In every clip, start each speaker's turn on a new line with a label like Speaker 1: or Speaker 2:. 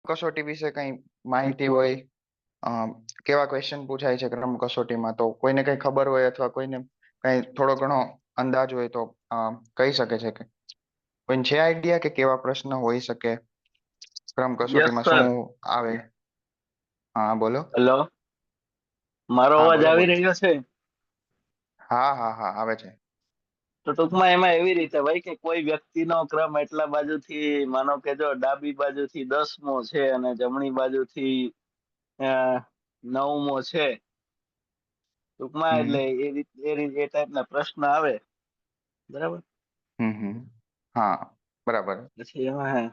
Speaker 1: કસોટી વિશે કઈ માહિતી હોય, કેવા ક્વેશ્ચન પૂછાય છે ક્રમ કસોટીમાં, તો કોઈને કઈ ખબર હોય અથવા કોઈને કઈ થોડો ઘણો અંદાજ હોય તો કહી શકે છે કે કોઈને છે આઈડિયા કે કેવા પ્રશ્ન હોઈ શકે ક્રમ
Speaker 2: યસ
Speaker 1: કસોટીમાં શું
Speaker 2: સર.
Speaker 1: આવે? હા બોલો.
Speaker 2: હેલો, મારો
Speaker 1: હા
Speaker 2: અવાજ
Speaker 1: બોલો
Speaker 2: આવી
Speaker 1: બોલો.
Speaker 2: રહ્યો છે?
Speaker 1: હા હા હા આવે છે.
Speaker 2: તો ટૂંકમાં એમાં એવી રીતે ભાઈ કે કોઈ વ્યક્તિનો ક્રમ એટલા બાજુથી માનો કે જો ડાબી બાજુથી 10મો છે અને જમણી બાજુથી અ, 9મો છે. ટૂંકમાં એટલે
Speaker 1: હમ
Speaker 2: એ ટાઈપના પ્રશ્ન આવે, બરાબર.
Speaker 1: હા બરાબર.
Speaker 2: પછી એમાં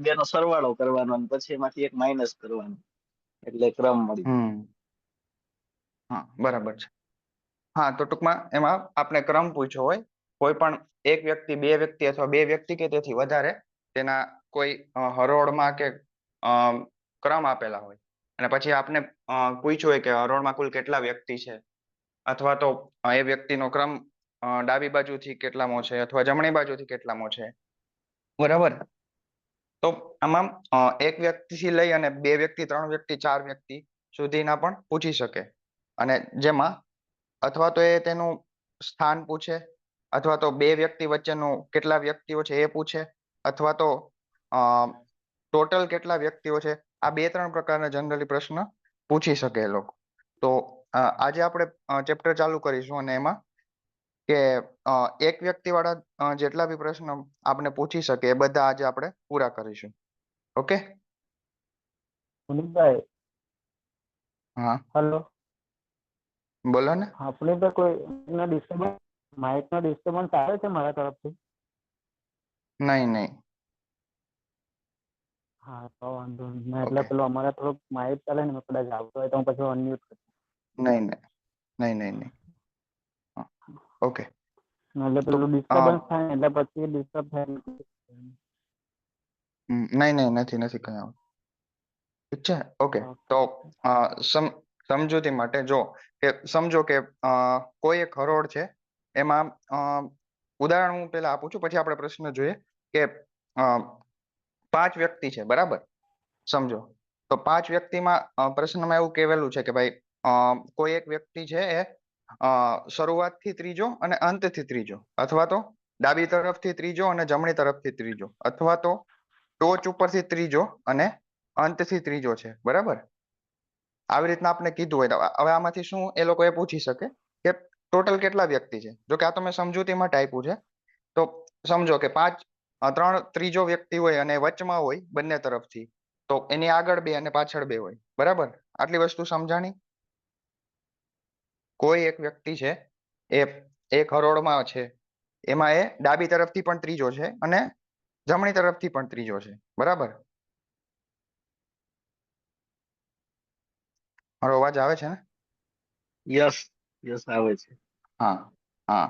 Speaker 2: બેનો સરવાળો કરવાનો અને પછી એમાંથી એક માઇનસ કરવાનો એટલે ક્રમ મળી જાય.
Speaker 1: હમ હા બરાબર છે. હા તો ટૂંકમાં એમાં આપણે ક્રમ પૂછ્યો હોય, કોઈ પણ એક વ્યક્તિ, બે વ્યક્તિ અથવા બે વ્યક્તિ કે તેથી વધારે તેના કોઈ હરોળમાં કે ક્રમ આપેલા હોય અને પછી આપને પૂછ્યું હોય કે હરોળમાં કુલ કેટલા વ્યક્તિ છે, અથવા તો એ વ્યક્તિનો ક્રમ ડાબી બાજુથી કેટલામો છે અથવા જમણી બાજુથી કેટલામો છે, બરાબર. તો આમાં એક વ્યક્તિથી લઈ અને બે વ્યક્તિ, ત્રણ વ્યક્તિ, ચાર વ્યક્તિ સુધીના પણ પૂછી શકે. અને જેમાં અથવા તો એ તેનું સ્થાન પૂછે, અથવા તો બે વ્યક્તિ વચ્ચેનું કેટલા વ્યક્તિઓ છે એ પૂછે, અથવા તો ટોટલ કેટલા વ્યક્તિઓ છે. આ બે ત્રણ પ્રકારના જનરલી પ્રશ્ન પૂછી શકે એ લોકો. તો આજે આપણે ચેપ્ટર ચાલુ કરીશું અને એમાં કે એક વ્યક્તિ વાળા જેટલા બી પ્રશ્ન આપણે પૂછી શકે એ બધા આજે આપણે પૂરા કરીશું. ઓકે.
Speaker 3: પુનિતભાઈ,
Speaker 1: હા
Speaker 3: હલો.
Speaker 1: બોલો ને.
Speaker 3: હા પુનિતભાઈ, કોઈ ડિસ્ટર્બન્સ, માઇકનો ડિસ્ટર્બન્સ આવે છે મારા તરફથી?
Speaker 1: નહીં નહીં.
Speaker 3: હા તો વાંધો નહીં. એટલે
Speaker 1: ઓકે.
Speaker 3: પેલું અમારે થોડુંક માઇક ચાલે ને, કદાચ આવતો હોય તો હું પછી અનમ્યુટ કરીશ.
Speaker 1: નહીં નહીં નહીં નહીં નહીં. હા ઓકે.
Speaker 3: એટલે
Speaker 1: તો
Speaker 3: પેલું ડિસ્ટર્બન્સ થાય એટલે પછી ડિસ્ટર્બ થાય.
Speaker 1: નહીં નહીં નથી નથી કઈ આવું. ઠીક છે. ઓકે. તો સમજૂતી માટે જો કે સમજો કે કોઈ એક હરોળ છે, એમાં ઉદાહરણ હું પેલા આપું છું, પછી આપણે પ્રશ્ન જોઈએ કે અ, 5 વ્યક્તિ છે, બરાબર. સમજો તો 5 વ્યક્તિમાં પ્રશ્નમાં એવું કહેલું છે કે ભાઈ કોઈ એક વ્યક્તિ છે એ શરૂઆતથી ત્રીજો અને અંતથી ત્રીજો, અથવા તો ડાબી તરફથી ત્રીજો અને જમણી તરફથી ત્રીજો, અથવા તો ટોચ ઉપરથી ત્રીજો અને અંતથી ત્રીજો છે, બરાબર. આવી રીતના આપણે કીધું હોય તો હવે આમાંથી શું એ લોકો એ પૂછી શકે કે ટોટલ કેટલા વ્યક્તિ છે. જો કે આ તો મેં સમજૂતી માટે આપ્યું છે. તો સમજો કે ત્રણ ત્રીજો વ્યક્તિ હોય અને વચમાં હોય બંને તરફથી, તો એની આગળ બે અને પાછળ બે હોય, બરાબર. આટલી વસ્તુ સમજાણી. કોઈ એક વ્યક્તિ છે એ એક હરોળમાં છે, એમાં એ ડાબી તરફથી પણ ત્રીજો છે અને જમણી તરફથી પણ ત્રીજો છે, બરાબર. મારો અવાજ આવે છે ને?
Speaker 2: યસ, યસ આવે છે.
Speaker 1: હા હા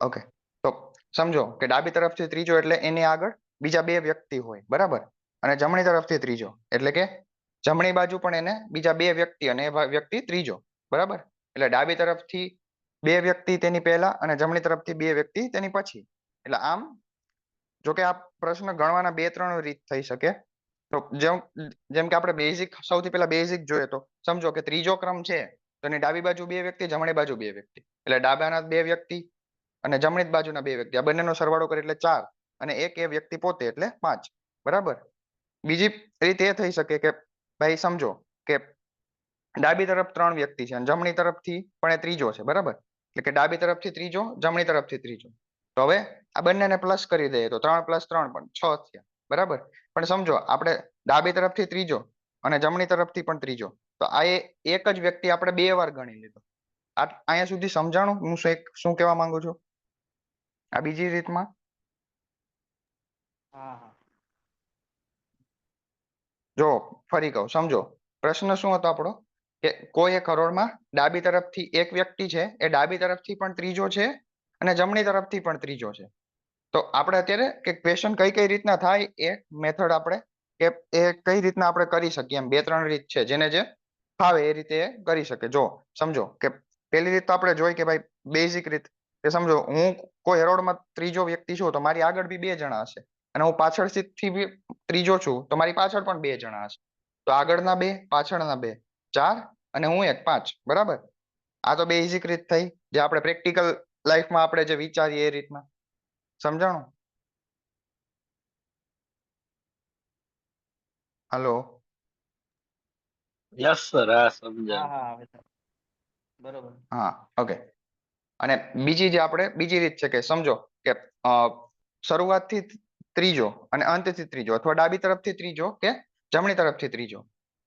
Speaker 1: ઓકે. તો સમજો કે ડાબી તરફથી ત્રીજો એટલે એની આગળ બીજા બે વ્યક્તિ હોય, બરાબર. અને જમણી તરફથી ત્રીજો એટલે કે જમણી બાજુ પણ એને બીજા બે વ્યક્તિ અને એ વ્યક્તિ ત્રીજો, બરાબર. એટલે ડાબી તરફથી બે વ્યક્તિ તેની પહેલા અને જમણી તરફથી બે વ્યક્તિ તેની પછી. એટલે આમ જો કે આ પ્રશ્ન ગણવાના બે ત્રણ રીત થઈ શકે. તો જેમ કે આપણે બેઝિક, સૌથી પહેલા બેઝિક જોઈએ તો સમજો કે ત્રીજો ક્રમ છે તો એની ડાબી બાજુ બે વ્યક્તિ, જમણી બાજુ બે વ્યક્તિ, એટલે ડાબાના બે વ્યક્તિ અને જમણી બાજુના બે વ્યક્તિ, આ બંનેનો સરવાળો કરે એટલે 4 અને એક એ વ્યક્તિ પોતે એટલે 5, બરાબર. બીજી રીત એ થઈ શકે કે ભાઈ સમજો કે ડાબી તરફ 3 વ્યક્તિ છે અને જમણી તરફથી પણ એ ત્રીજો છે, બરાબર. એટલે કે ડાબી તરફથી ત્રીજો, જમણી તરફથી ત્રીજો. તો હવે આ બંનેને પ્લસ કરી દઈએ તો 3 + 3 પણ 6 થયા, બરાબર. પણ સમજો આપણે ડાબી તરફથી ત્રીજો અને જમણી તરફથી પણ ત્રીજો, તો આ એક જ વ્યક્તિ આપણે બે વાર ગણી લીધો. અહીંયા સુધી સમજાણું હું શું કહેવા માંગુ છું? આ બીજી રીતમાં
Speaker 3: હા હા.
Speaker 1: જો ફરી કહું, સમજો પ્રશ્ન શું હતો આપણો કે કોઈ એક હરોળમાં ડાબી તરફથી એક વ્યક્તિ છે, એ ડાબી તરફથી પણ ત્રીજો છે અને જમણી તરફથી પણ ત્રીજો છે. તો આપણે અત્યારે કે ક્વેશ્ચન કઈ કઈ રીતના થાય એ મેથડ આપણે કે એ કઈ રીતના આપણે કરી શકીએ, એમ બે ત્રણ રીત છે, જેને જે ફાવે એ રીતે કરી શકે. જો સમજો કે પેલી રીત તો આપણે જોઈ કે ભાઈ બેઝિક રીત કે સમજો હું કોઈ હરોળમાં ત્રીજો વ્યક્તિ છું તો મારી આગળ બી બે જણા હશે, અને હું પાછળથી ત્રીજો છું તો મારી પાછળ પણ 2 જણા હશે. તો આગળના 2, પાછળના 2, 4 અને હું 1, 5. બરાબર. આ તો બેઝિક રીત થઈ, જે આપણે પ્રેક્ટિકલ લાઈફમાં આપણે જે વિચારીએ એ રીતના. સમજાણું? હલો.
Speaker 2: યસ સર, હા
Speaker 3: હા
Speaker 2: સમજાય.
Speaker 3: હા આવે છે બરોબર.
Speaker 1: હા, ઓકે. અને બીજી જે આપણે બીજી રીત છે કે સમજો કે શરૂઆતથી ત્રીજો અને અંતથી ત્રીજો, અથવા ડાબી તરફથી ત્રીજો કે જમણી તરફથી ત્રીજો.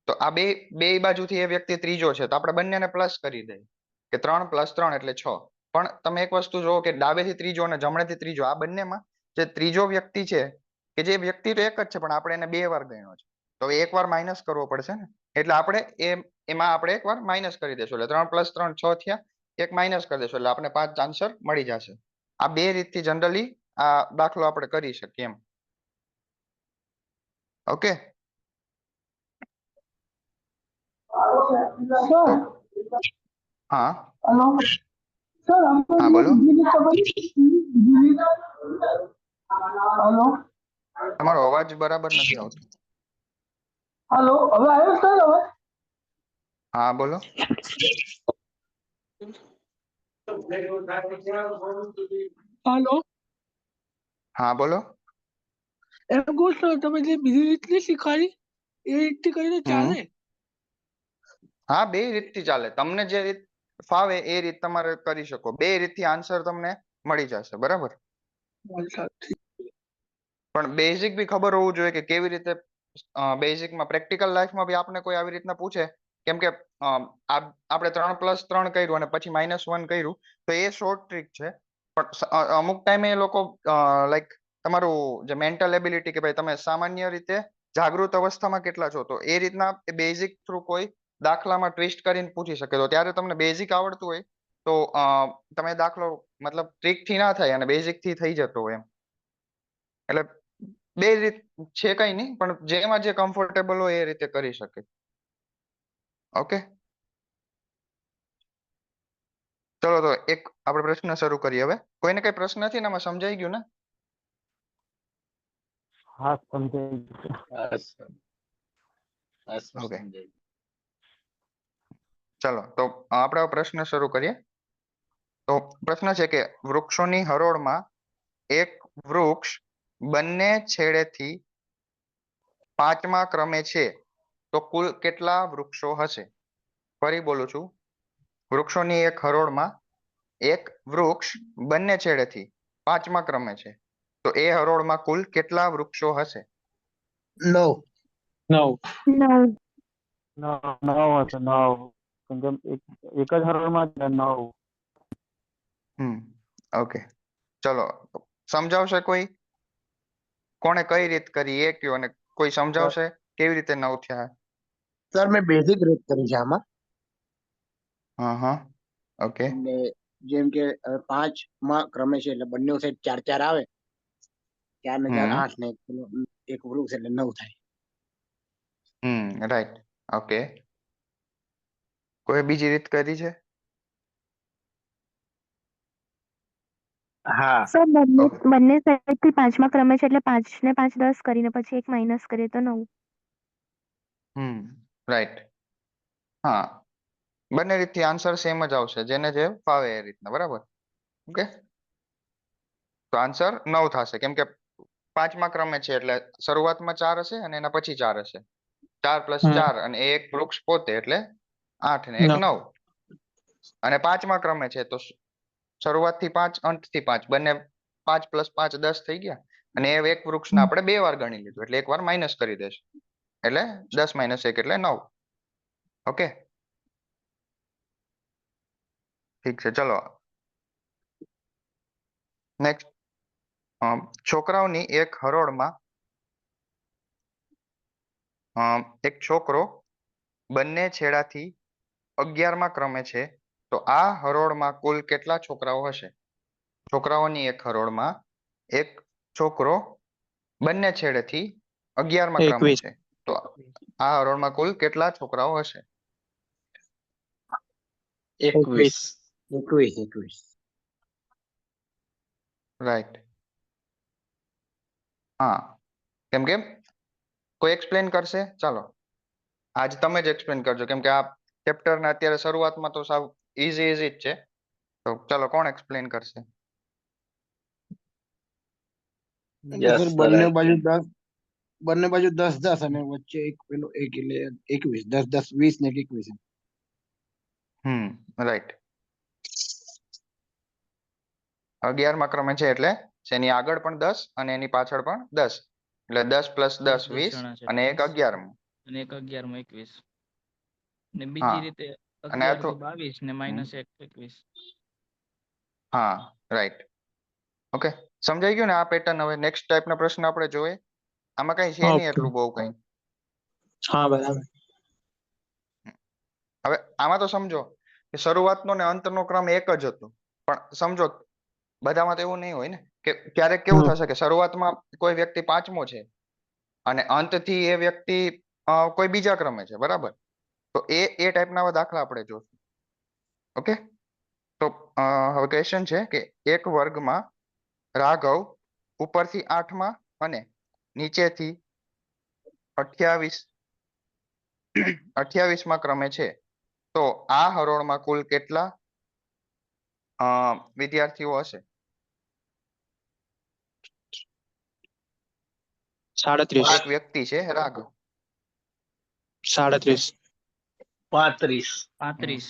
Speaker 1: તો આ બે બાજુથી એ વ્યક્તિ ત્રીજો છે તો આપણે બંનેને પ્લસ કરી દઈએ કે 3 + 3 એટલે 6. પણ તમે એક વસ્તુ જુઓ કે ડાબેથી ત્રીજો અને જમણેથી ત્રીજો, આ બંનેમાં જે ત્રીજો વ્યક્તિ છે, કે જે વ્યક્તિ તો એક જ છે પણ આપણે એને 2 વાર ગણ્યો છે, તો એક વાર માઇનસ કરવો પડશે ને. એટલે આપણે એમાં આપણે એક વાર માઇનસ કરી દેશું, એટલે 3 + 3 6 થયા, એક માઇનસ કરી દેશું એટલે આપણે 5 આન્સર મળી જશે. આ બે રીતથી જનરલી આ દાખલો આપણે કરી શકીએ એમ. ઓકે. હા
Speaker 4: Hello. Sir,
Speaker 1: હા બોલો.
Speaker 4: Hello.
Speaker 1: તમારો અવાજ બરાબર નથી આવતો.
Speaker 4: Hello. હવે આવ્યો સર હવે?
Speaker 1: હા બોલો.
Speaker 4: Hello.
Speaker 1: હા બોલો.
Speaker 4: એમ કહું સર, તમે જે બીજી રીત નહીં શીખવાડી એ રીતથી કરીને ચાલે?
Speaker 1: હા, બે રીતથી ચાલે. તમને જે રીત ફાવે એ રીત તમારે કરી શકો. બે રીતથી આન્સર તમને મળી જશે. બરાબર. પણ બેઝિક બી ખબર હોવું જોઈએ કે કેવી રીતે બેઝિકમાં પ્રેક્ટિકલ લાઈફમાં બી આપણે કોઈ આવી રીતના પૂછે, કેમ કે આપણે 3 + 3 કર્યું અને પછી -1 કર્યું, તો એ શોર્ટ ટ્રીક છે. પણ અમુક ટાઈમે એ લોકો લાઈક તમારું જે મેન્ટલ એબિલિટી, કે ભાઈ તમે સામાન્ય રીતે જાગૃત અવસ્થામાં કેટલા છો, તો એ રીતના બેઝિક થ્રુ કોઈ દાખલામાં ટ્વિસ્ટ કરીને પૂછી શકે. તો ત્યારે તમને બેઝિક આવડતું હોય તો તમે દાખલો મતલબ ટ્રીક થી ના થાય અને બેઝિક થી થઈ જતો હોય એમ. એટલે બે રીત છે, કઈ નહીં, પણ જેમાં જે કમ્ફર્ટેબલ હોય એ રીતે કરી શકે. ઓકે, ચલો તો એક આપણે પ્રશ્ન શરૂ કરીએ હવે. કોઈને કઈ પ્રશ્ન નથી ને? આમાં સમજાઈ ગયું ને?
Speaker 3: હા સમજાઈ ગયું.
Speaker 2: હા સર, હા સર
Speaker 1: ઓકે,
Speaker 2: સમજાય.
Speaker 1: ચલો તો આપણે આ પ્રશ્ન શરૂ કરીએ. તો પ્રશ્ન છે કે વૃક્ષોની હરોળમાં એક વૃક્ષ બંને છેડેથી 5મા ક્રમે છે, તો કુલ કેટલા વૃક્ષો હશે? ફરી બોલું છું. વૃક્ષોની એક હરોળમાં એક વૃક્ષ બંને છેડેથી 5મા ક્રમે છે, તો એ હરોળમાં કુલ કેટલા વૃક્ષો હશે?
Speaker 4: 9. 9.
Speaker 3: નવ હશે, 9. કેમ કે એક જ હરોળમાં જ 9.
Speaker 1: ઓકે, ચલો સમજાવશે કોઈ? કોણે કઈ રીત કરી એ કયો, અને કોઈ સમજાવશે કેવી રીતે 9 થયા?
Speaker 5: સર મેં બેઝિક રીત કરી છે આમાં.
Speaker 1: હા હા, ઓકે.
Speaker 5: એટલે જેમ કે 5મા ક્રમે છે એટલે બંને સાઈડ 4 4 આવે, 4 ને 4 8 ને એક વૃક્ષ એટલે 9 થાય.
Speaker 1: રાઈટ. ઓકે, કોઈ બીજી રીત કરી છે?
Speaker 2: હા,
Speaker 6: સર બંને
Speaker 1: ઓકે.
Speaker 6: બંને સાઈડથી 5મા ક્રમે છે એટલે 5 ને 5 10 કરીને પછી એક માઇનસ કરીએ તો 9.
Speaker 1: રાઈટ. હા, બંને રીતથી આન્સર સેમ જ આવશે, જેને જે ફાવે એ રીતના. બરાબર. ઓકે, તો આન્સર 9 થશે, કેમ કે 5મા ક્રમે છે એટલે શરૂઆતમાં 4 હશે અને એના પછી 4 હશે. 4 + 4 અને એ એક વૃક્ષ પોતે એટલે 8 ને 1 9. અને 5મા ક્રમે છે તો શરૂઆતથી 5, અંતથી 5, બંને 5 + 5 10 થઈ ગયા. અને એ એક વૃક્ષને આપણે 2 વાર ગણી લીધું એટલે એક વાર માઇનસ કરી દેશું, એટલે 10 - 1 એટલે 9. ઓકે, ઠીક છે. ચલો નેક્સ્ટ. છોકરાઓની એક હરોળમાં એક છોકરો બંને છેડાથી 11મા ક્રમે છે, તો આ હરોળમાં કુલ કેટલા છોકરાઓ હશે? છોકરાઓની એક હરોળમાં એક છોકરો બંને છેડેથી 11મા ક્રમે છે, તો આ હરોળમાં કુલ કેટલા છોકરાઓ હશે?
Speaker 2: 21.
Speaker 5: 21.
Speaker 1: રાઈટ. હા, કેમ કે કોઈ એક્સપ્લેન કરશે? ચાલો આજ તમે જ એક્સપ્લેન કરજો, કેમ કે આ ચેપ્ટર ના અત્યારે શરૂઆતમાં તો સાવ ઈઝી જ છે. તો ચાલો કોણ એક્સપ્લેન કરશે?
Speaker 2: યસ
Speaker 5: સર
Speaker 2: સર
Speaker 5: બંને બાજુ 10-10 અને વચ્ચે એક પેલો એક એટલે 21, 10-10, 20 ને 21.
Speaker 1: રાઈટ. 11મા ક્રમે છે એટલે એની આગળ પણ 10 અને એની પાછળ પણ 10, એટલે 10 + 10 20
Speaker 7: જણા છે
Speaker 1: અને એક
Speaker 7: 20
Speaker 1: 11મું.
Speaker 7: અને એક 11 21 ને
Speaker 1: હા,
Speaker 7: બીજી રીતે
Speaker 1: અને આ
Speaker 7: 11
Speaker 1: તો
Speaker 7: થી 22 ને
Speaker 1: હમ,
Speaker 7: -1 21.
Speaker 1: હા રાઈટ. ઓકે, સમજાઈ ગયું ને આ પેટર્ન? હવે નેક્સ્ટ ટાઈપના પ્રશ્ન આપણે જોઈએ. આમાં કઈ છે નહીં
Speaker 3: ઓકે.
Speaker 1: એટલું બહુ કઈ.
Speaker 3: હા બરાબર.
Speaker 1: હવે આમાં તો સમજો કે શરૂઆતનો ને અંતનો ક્રમ એક જ હતો, પણ સમજો બધામાં તો એવું નહીં હોય ને, કે ક્યારેક કેવું થશે કે શરૂઆતમાં કોઈ વ્યક્તિ 5મો છે અને અંતથી એ વ્યક્તિ કોઈ બીજા ક્રમે છે, બરાબર? તો એ ટાઈપના દાખલા આપણે જોશું. ઓકે, તો હવે ક્વેશ્ચન છે કે એક વર્ગમાં રાઘવ ઉપરથી 8મા અને નીચેથી 28મા ક્રમે છે, તો આ હરોળમાં કુલ કેટલા વિદ્યાર્થીઓ હશે?
Speaker 3: 37.
Speaker 1: એક વ્યક્તિ છે રાઘવ.
Speaker 3: 37.
Speaker 2: 35.
Speaker 7: 35.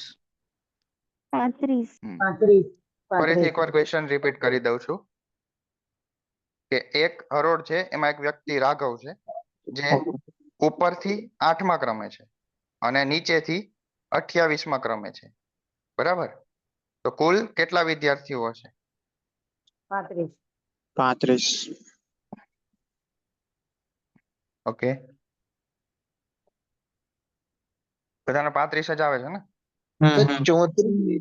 Speaker 6: 35.
Speaker 1: ફરીથી એકવાર ક્વેશ્ચન રિપીટ કરી દઉં છું કે એક હરોળ છે, એમાં એક વ્યક્તિ રાઘવ છે, જે ઉપરથી 8મા ક્રમે છે અને નીચેથી 28મા ક્રમે છે, બરાબર? તો કુલ કેટલા વિદ્યાર્થીઓ હશે?
Speaker 3: 35.
Speaker 1: ઓકે, બધાને 35 જ આવે છે ને?
Speaker 5: 34.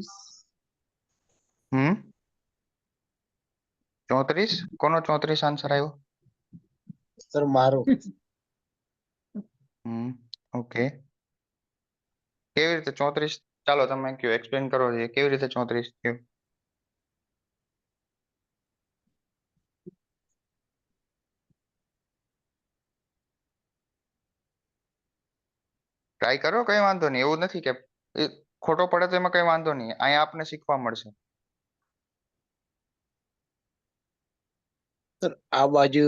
Speaker 1: 34? કોનો 34 આન્સર આવ્યો?
Speaker 5: સર મારો.
Speaker 1: ઓકે, કેવી રીતે 34? ચાલો તમે કયો, એક્સપ્લેન કરો, કેવી રીતે 34 થયું? ટ્રાય કરો, કઈ વાંધો નહીં. એવું નથી કે ખોટો પડે તો એમાં કઈ વાંધો નહીં, અહીંયા આપને શીખવા મળશે.
Speaker 5: સર આ બાજુ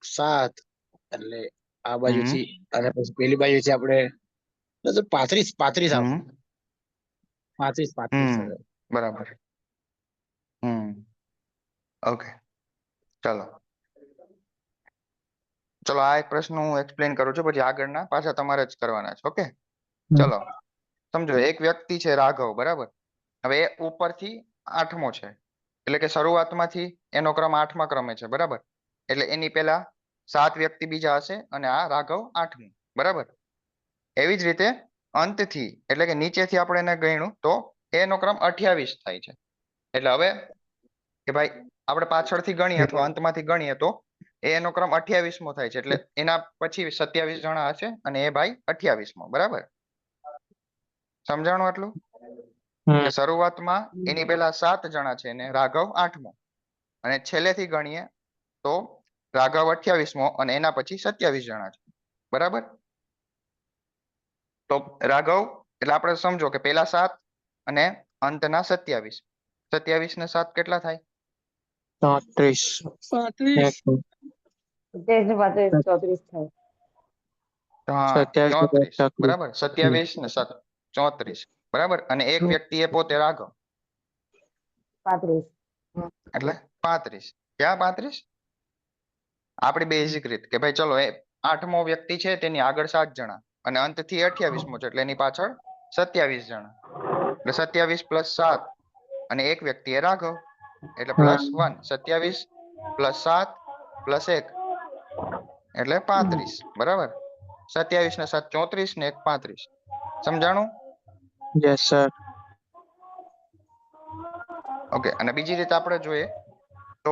Speaker 5: 7 એટલે આ બાજુથી અને પછી પેલી બાજુથી આપણે 35 આવે. 35 સર.
Speaker 1: બરાબર. ઓકે, ચાલો ચલો આ એક પ્રશ્ન હું એક્સપ્લેન કરું છું, પછી આગળના પાછા તમારે જ કરવાના છે. ઓકે, ચલો સમજો એક વ્યક્તિ છે રાઘવ, બરાબર? હવે એ ઉપરથી 8મો છે, એટલે કે શરૂઆતમાંથી એનો ક્રમ 8મા ક્રમે છે, બરાબર? એટલે એની પહેલા 7 વ્યક્તિ બીજા હશે અને આ રાઘવ 8મું, બરાબર? એવી જ રીતે અંતથી એટલે કે નીચેથી આપણે એને ગણ્યું તો એનો ક્રમ 28 થાય છે. એટલે હવે કે ભાઈ આપણે પાછળથી ગણીએ અથવા અંતમાંથી ગણીએ તો એનો ક્રમ 28મો થાય છે, એટલે એના પછી 27 જણા હશે અને એ ભાઈ 28મો, બરાબર? સમજાણું આટલું? કે શરૂઆતમાં એની પહેલા 7 જણા છે ને રાઘવ 8મો, અને છેલ્લેથી ગણીએ તો રાઘવ 28મો અને એના પછી 27 જણા છે, બરાબર? તો રાઘવ એટલે આપણે સમજો કે પહેલા 7 અને અંતના 27. 27 ને 7 કેટલા થાય?
Speaker 3: 33.
Speaker 4: 35.
Speaker 1: હા, 34,
Speaker 3: 37.
Speaker 1: બરાબર? 27 ને 7 34, બરાબર? અને એક વ્યક્તિ એ પોતે રાઘવ, એટલે 35. ક્યાં 35? આપણી બેઝિક રીત કે ભાઈ ચલો એ 8મો વ્યક્તિ છે, તેની આગળ 7 જણા અને અંતથી 28મો છે, એટલે એની પાછળ 27 જણા, એટલે 27 + 7 અને એક વ્યક્તિ એ રાઘવ, એટલે +1. 27 + 7 + 1 એટલે 35, બરાબર? 27 ને 7 34 ને 1 35. સમજાણું?
Speaker 3: Yes sir.
Speaker 1: ઓકે, અને બીજી રીતે આપણે જોઈએ તો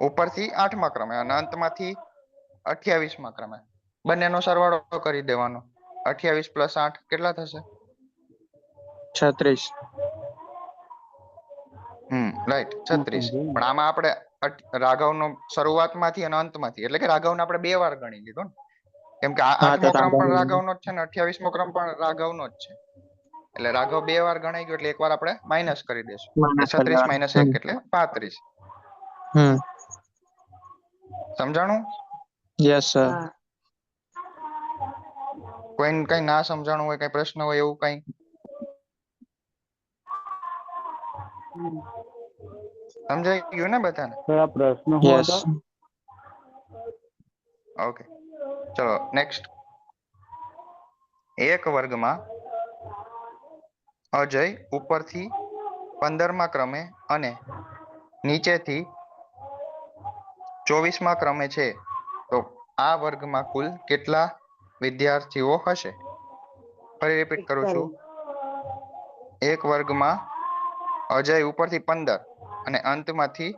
Speaker 1: ઉપરથી 8મા ક્રમે અને અંતમાંથી 28મા ક્રમે બંનેનો સરવાળો કરી દેવાનો. 28 + 8 કેટલા થશે?
Speaker 3: 36.
Speaker 1: રાઈટ, 36. પણ આમાં આપણે રાઘવનો શરૂઆતમાંથી અને અંતમાંથી, એટલે કે રાઘવને આપણે 2 વાર ગણી લીધો ને, કેમ કે
Speaker 8: હા, તો
Speaker 1: 8મો ક્રમ પણ
Speaker 8: રાઘવ
Speaker 1: રાઘવનો જ છે ને 28મો ક્રમ પણ રાઘવનો જ છે, એટલે રાઘવ 2 વાર ગણાઈ ગયો, એટલે એકવાર આપણે માઇનસ કરી દેશું.
Speaker 8: માઇનસ
Speaker 1: 36
Speaker 8: કરવાનું.
Speaker 1: - 1 એટલે 35.
Speaker 8: હમ
Speaker 1: સમજાણું?
Speaker 8: Yes sir.
Speaker 1: કોઈને કઈ ના સમજાણું હોય, કઈ પ્રશ્ન હોય એવું કઈ? સમજાઈ ગયું ને બધાને?
Speaker 3: સર આ પ્રશ્ન શું
Speaker 8: યસ.
Speaker 3: હતો?
Speaker 1: ઓકે, ચલો નેક્સ્ટ. એક વર્ગમાં અજય ઉપરથી 15મા ક્રમે અને નીચેથી 24મા ક્રમે છે, તો આ વર્ગમાં કુલ કેટલા વિદ્યાર્થીઓ હશે? ફરી રિપીટ કરું છું. એક વર્ગમાં અજય ઉપરથી 15 અને અંતથી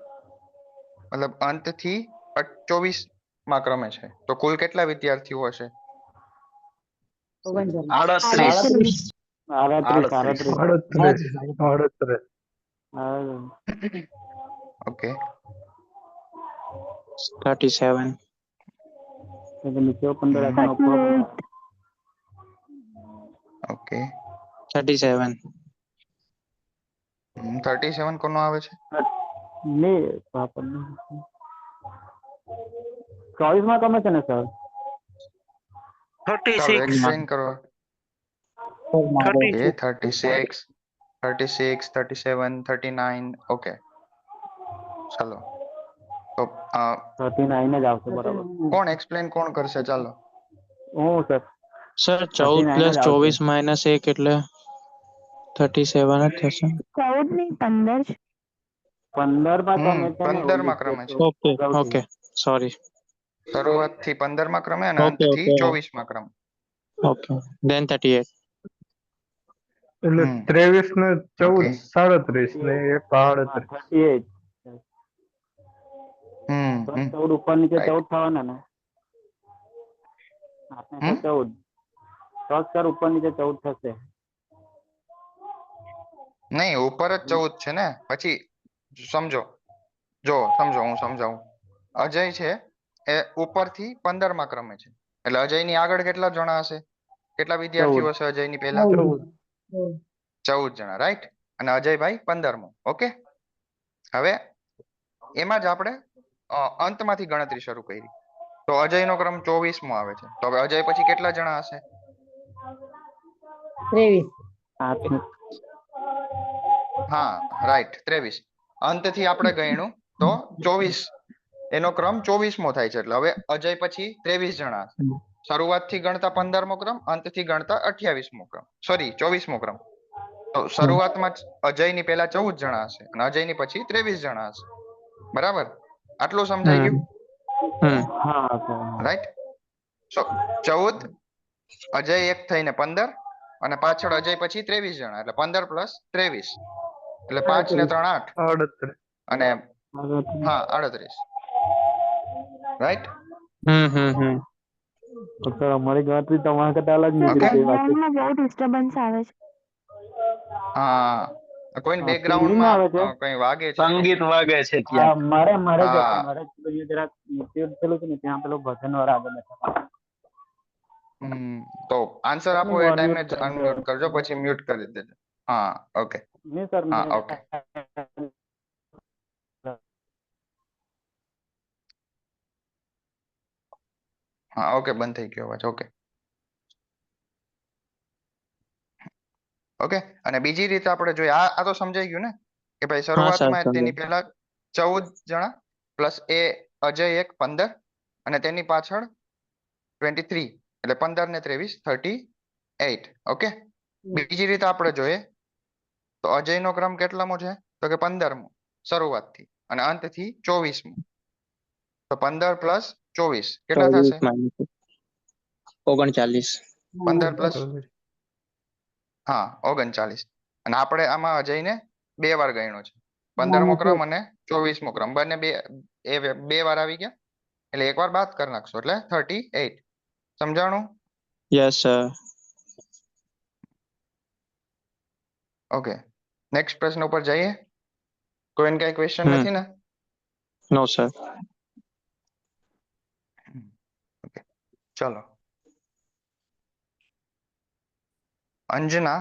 Speaker 1: 24મા ક્રમે છે, તો કુલ કેટલા વિદ્યાર્થીઓ હશે?
Speaker 2: 38.
Speaker 3: 38.
Speaker 1: ઓકે,
Speaker 8: 37.
Speaker 3: એટલે નીચે 15 હતા ને ઉપર 15.
Speaker 1: ઓકે.
Speaker 8: 37.
Speaker 1: 37 કોનો આવે છે?
Speaker 3: નહીં, આપણને 24માં તમે છે ને સર?
Speaker 1: ચાલો એક્સપ્લેન કરો.
Speaker 8: મારે
Speaker 1: ઓકે, 36, 37, 39. ઓકે, ચાલો તો
Speaker 3: 39 જ આવશે બરાબર.
Speaker 1: કોણ એક્સપ્લેન કોણ કરશે? ચાલો.
Speaker 3: હું સર
Speaker 8: સર 14 + 24 - 1 એટલે 37 જ થશે.
Speaker 6: 14 નહીં 15 છે.
Speaker 3: 15માં તમે છે ને
Speaker 1: 15મા ક્રમે છે.
Speaker 8: Okay okay sorry.
Speaker 1: શરૂઆતથી 15મા ક્રમે અને
Speaker 8: ઓકે
Speaker 1: અંતથી
Speaker 8: ઓકે
Speaker 1: 24મા ક્રમે.
Speaker 8: Okay then 38.
Speaker 9: એટલે
Speaker 1: હમ.
Speaker 9: 23 ને 14
Speaker 1: ઓકે.
Speaker 9: 37 ને 38.
Speaker 3: 38.
Speaker 1: હમ
Speaker 3: તો
Speaker 1: હમ
Speaker 3: 14 ઉપર નીચે
Speaker 1: Right.
Speaker 3: 14 થવાના ને? આપણે
Speaker 1: હમ?
Speaker 3: 14 તો સર ઉપર નીચે 14 થશે.
Speaker 1: નહીં, ઉપર જ 14 છે ને. પછી સમજો, સમજો, હું સમજાવું. અજય છે એ ઉપરથી 15મા ક્રમે છે, એટલે અજયની આગળ કેટલા જણા હશે? કેટલા વિદ્યાર્થીઓ હશે અજયની પહેલા? 14 જણા, રાઈટ? અને અજયભાઈ 15મો. ઓકે, હવે એમાં જ આપણે અંતમાંથી ગણતરી શરૂ કરી, તો અજયનો ક્રમ 24મો આવે છે, તો હવે અજય પછી કેટલા જણા હશે?
Speaker 3: 8.
Speaker 1: હા, રાઈટ, 23. અંતથી આપણે ગણ્યું તો 24, એનો ક્રમ 24મો થાય છે, એટલે હવે અજય પછી 23 જણા હશે. શરૂઆતથી ગણતા 15મો ક્રમ, અંતથી ગણતા 28મો ક્રમ, સોરી 24મો ક્રમ. તો શરૂઆતમાં અજયની પહેલા 14 જણા હશે અને અજયની પછી 23 જણા હશે. બરાબર? આટલું સમજાઈ ગયું?
Speaker 3: હા સર.
Speaker 1: રાઈટ? સો 14, અજય એક થઈને 15 અને પાછળ અજય પછી 23 જણા, એટલે 15 + 23, એટલે 5 ને 3 8
Speaker 9: 38.
Speaker 1: અને હા 38. રાઈટ?
Speaker 3: તો સર અમારી ગણતરી તમારા કરતા અલગ
Speaker 6: સર
Speaker 3: નીકળી ગઈ પાછી.
Speaker 6: બેકગ્રાઉન્ડમાં બહુ ડિસ્ટર્બન્સ આવે છે.
Speaker 1: હા, કોઈ
Speaker 3: feeling
Speaker 1: બેકગ્રાઉન્ડમાં
Speaker 3: આવે છે.
Speaker 1: કઈ વાગે છે?
Speaker 2: સંગીત વાગે છે
Speaker 3: હા
Speaker 2: ત્યાં.
Speaker 3: મારે જ
Speaker 1: હા.
Speaker 3: હતું. મારે પેલું જરાક નીચે પેલું છે ને ત્યાં પેલું ભજન વાળા આવે બેઠા.
Speaker 1: તો આન્સર આપો એ ટાઈમે જ અનમ્યુટ કરજો, પછી મ્યુટ કરી દેજો. હા, ઓકે.
Speaker 3: નહીં સર
Speaker 1: હા,
Speaker 3: મેં
Speaker 1: ઓકે. હા, ઓકે, બંધ થઈ ગયો અવાજ. Okay, okay. અને બીજી રીતે આપણે જોઈએ, આ તો સમજાઈ ગયું ને કે ભાઈ
Speaker 8: હા સર
Speaker 1: શરૂઆતમાં તેની પહેલા 14 જણા પ્લસ એ અજય એક 15 અને તેની પાછળ 23, એટલે 15 ને 23 38. ઓકે, બીજી રીતે આપણે જોઈએ તો અજયનો ક્રમ કેટલામો છે? તો કે 15મો શરૂઆતથી અને અંતથી 24મો, તો 15 + 24 કેટલા થશે?
Speaker 8: 39.
Speaker 1: 15 પ્લસ, હા 39. અને આપણે આમાં અજયને 2 વાર ગણ્યો છે, 15મો ક્રમ અને 24મો ક્રમ, બંને બે વાર આવી ગયા, એટલે એક વાર બાદ કરી નાખશો એટલે 38. સમજાણું?
Speaker 8: Yes sir.
Speaker 1: ઓકે, નેક્સ્ટ પ્રશ્ન ઉપર જઈએ. કોઈને કઈ ક્વેશ્ચન નથી ને?
Speaker 8: No sir.
Speaker 1: ઓકે ચલો અંજના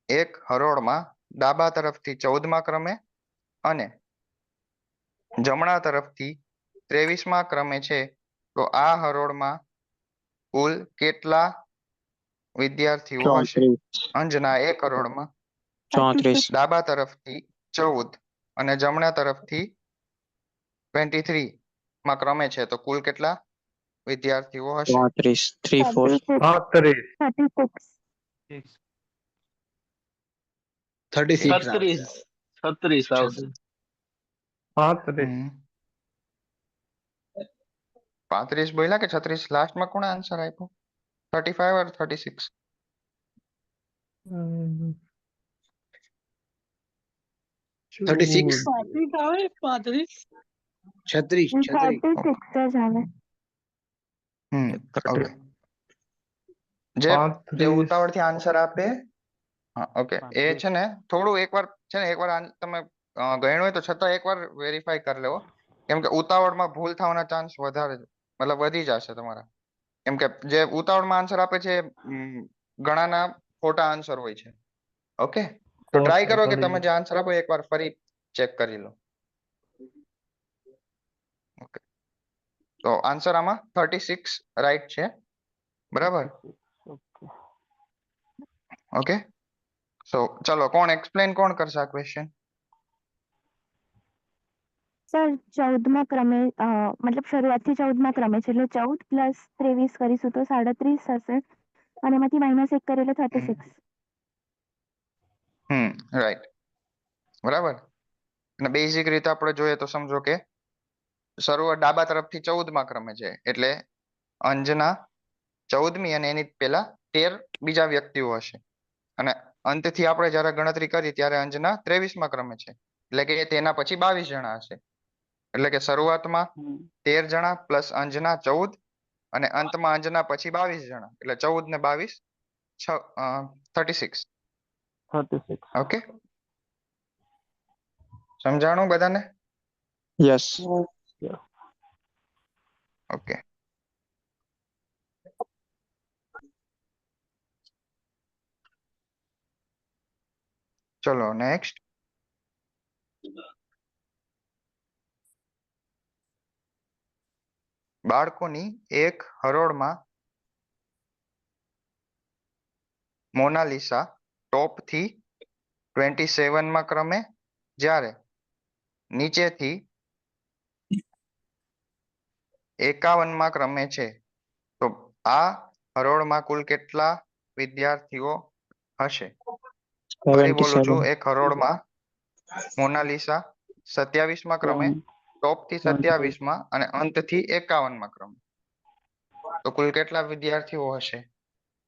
Speaker 1: એક હરોળમાં ડાબા તરફથી 14મા ક્રમે અને જમણા તરફથી 23મા ક્રમે છે તો આ હરોળમાં કુલ કેટલા વિદ્યાર્થીઓ હશે?
Speaker 8: 34.
Speaker 1: અંજના એક હરોળમાં
Speaker 8: 34.
Speaker 1: ડાબા તરફથી 14 અને જમણા તરફથી 23 માં ક્રમે છે તો કુલ કેટલા વિદ્યાર્થીઓ હશે?
Speaker 8: 34. 3 4.
Speaker 9: 36.
Speaker 7: 6
Speaker 5: 36 આવશે.
Speaker 2: 36 આવશે.
Speaker 9: 35.
Speaker 1: હમ. 35 બોલ્યા કે 36? લાસ્ટમાં કોણે આન્સર આપ્યો? 35 or 36?
Speaker 9: હમ.
Speaker 5: 36.
Speaker 4: 35 આવે 35
Speaker 5: 36.
Speaker 6: 36 જ આવે.
Speaker 1: ઓકે જે
Speaker 9: 35.
Speaker 1: ઉતાવળથી આન્સર આપે હા ઓકે એ છે ને થોડું એકવાર છે ને એકવાર તમે ગણ્યું હોય તો છતાં એકવાર વેરીફાઈ કરી લેવો કેમ કે ઉતાવળમાં ભૂલ થવાના ચાન્સ વધારે મતલબ વધી જશે તમારા કેમ કે જે ઉતાવળમાં આન્સર આપે છે ઘણાના ખોટા આન્સર હોય છે ઓકે તો ટ્રાય કરો કે તમે જે આન્સર આપો એકવાર ફરી ચેક કરી લો ઓકે તો આન્સર આમાં 36 રાઈટ છે બરાબર ઓકે સો ચલો કોણ એક્સપ્લેન કોણ કરશે આ ક્વેશ્ચન?
Speaker 6: સર 14મા ક્રમે મતલબ શરૂઆતથી 14મા ક્રમે છે એટલે 14 પ્લસ 23 કરીશું તો 37 થશે અને એમાંથી -1 કરીએ એટલે 36.
Speaker 1: રાઈટ બરાબર અને બેઝિક રીતે આપણે જોઈએ તો સમજો કે શરૂઆત ડાબા તરફથી 14મા ક્રમે છે એટલે અંજના 14મી અને એની પહેલા 13 બીજા વ્યક્તિઓ હશે અને અંતથી આપણે જ્યારે ગણતરી કરી ત્યારે અંજના 23મા ક્રમે છે એટલે કે તેના પછી 22 જણા હશે એટલે કે શરૂઆતમાં 13 જણા પ્લસ અંજના 14 અને અંતમાં અંજના પછી 22 જણા એટલે 14 ને 22 36 ઓકે સમજાણું બધાને?
Speaker 8: Yes.
Speaker 1: ઓકે ચલો નેક્સ્ટ બાળકોની એક હરોળમાં મોનાલિસા ટોપથી 27મા ક્રમે જ્યારે નીચેથી 51મા ક્રમે છે તો આ હરોળમાં કુલ કેટલા વિદ્યાર્થીઓ હશે? ફરી બોલું છું
Speaker 8: 77.
Speaker 1: એક હરોળમાં મોનાલિસા 27મા ક્રમે ટોપથી 27માં અને અંતથી 51મા ક્રમે તો કુલ કેટલા વિદ્યાર્થીઓ હશે?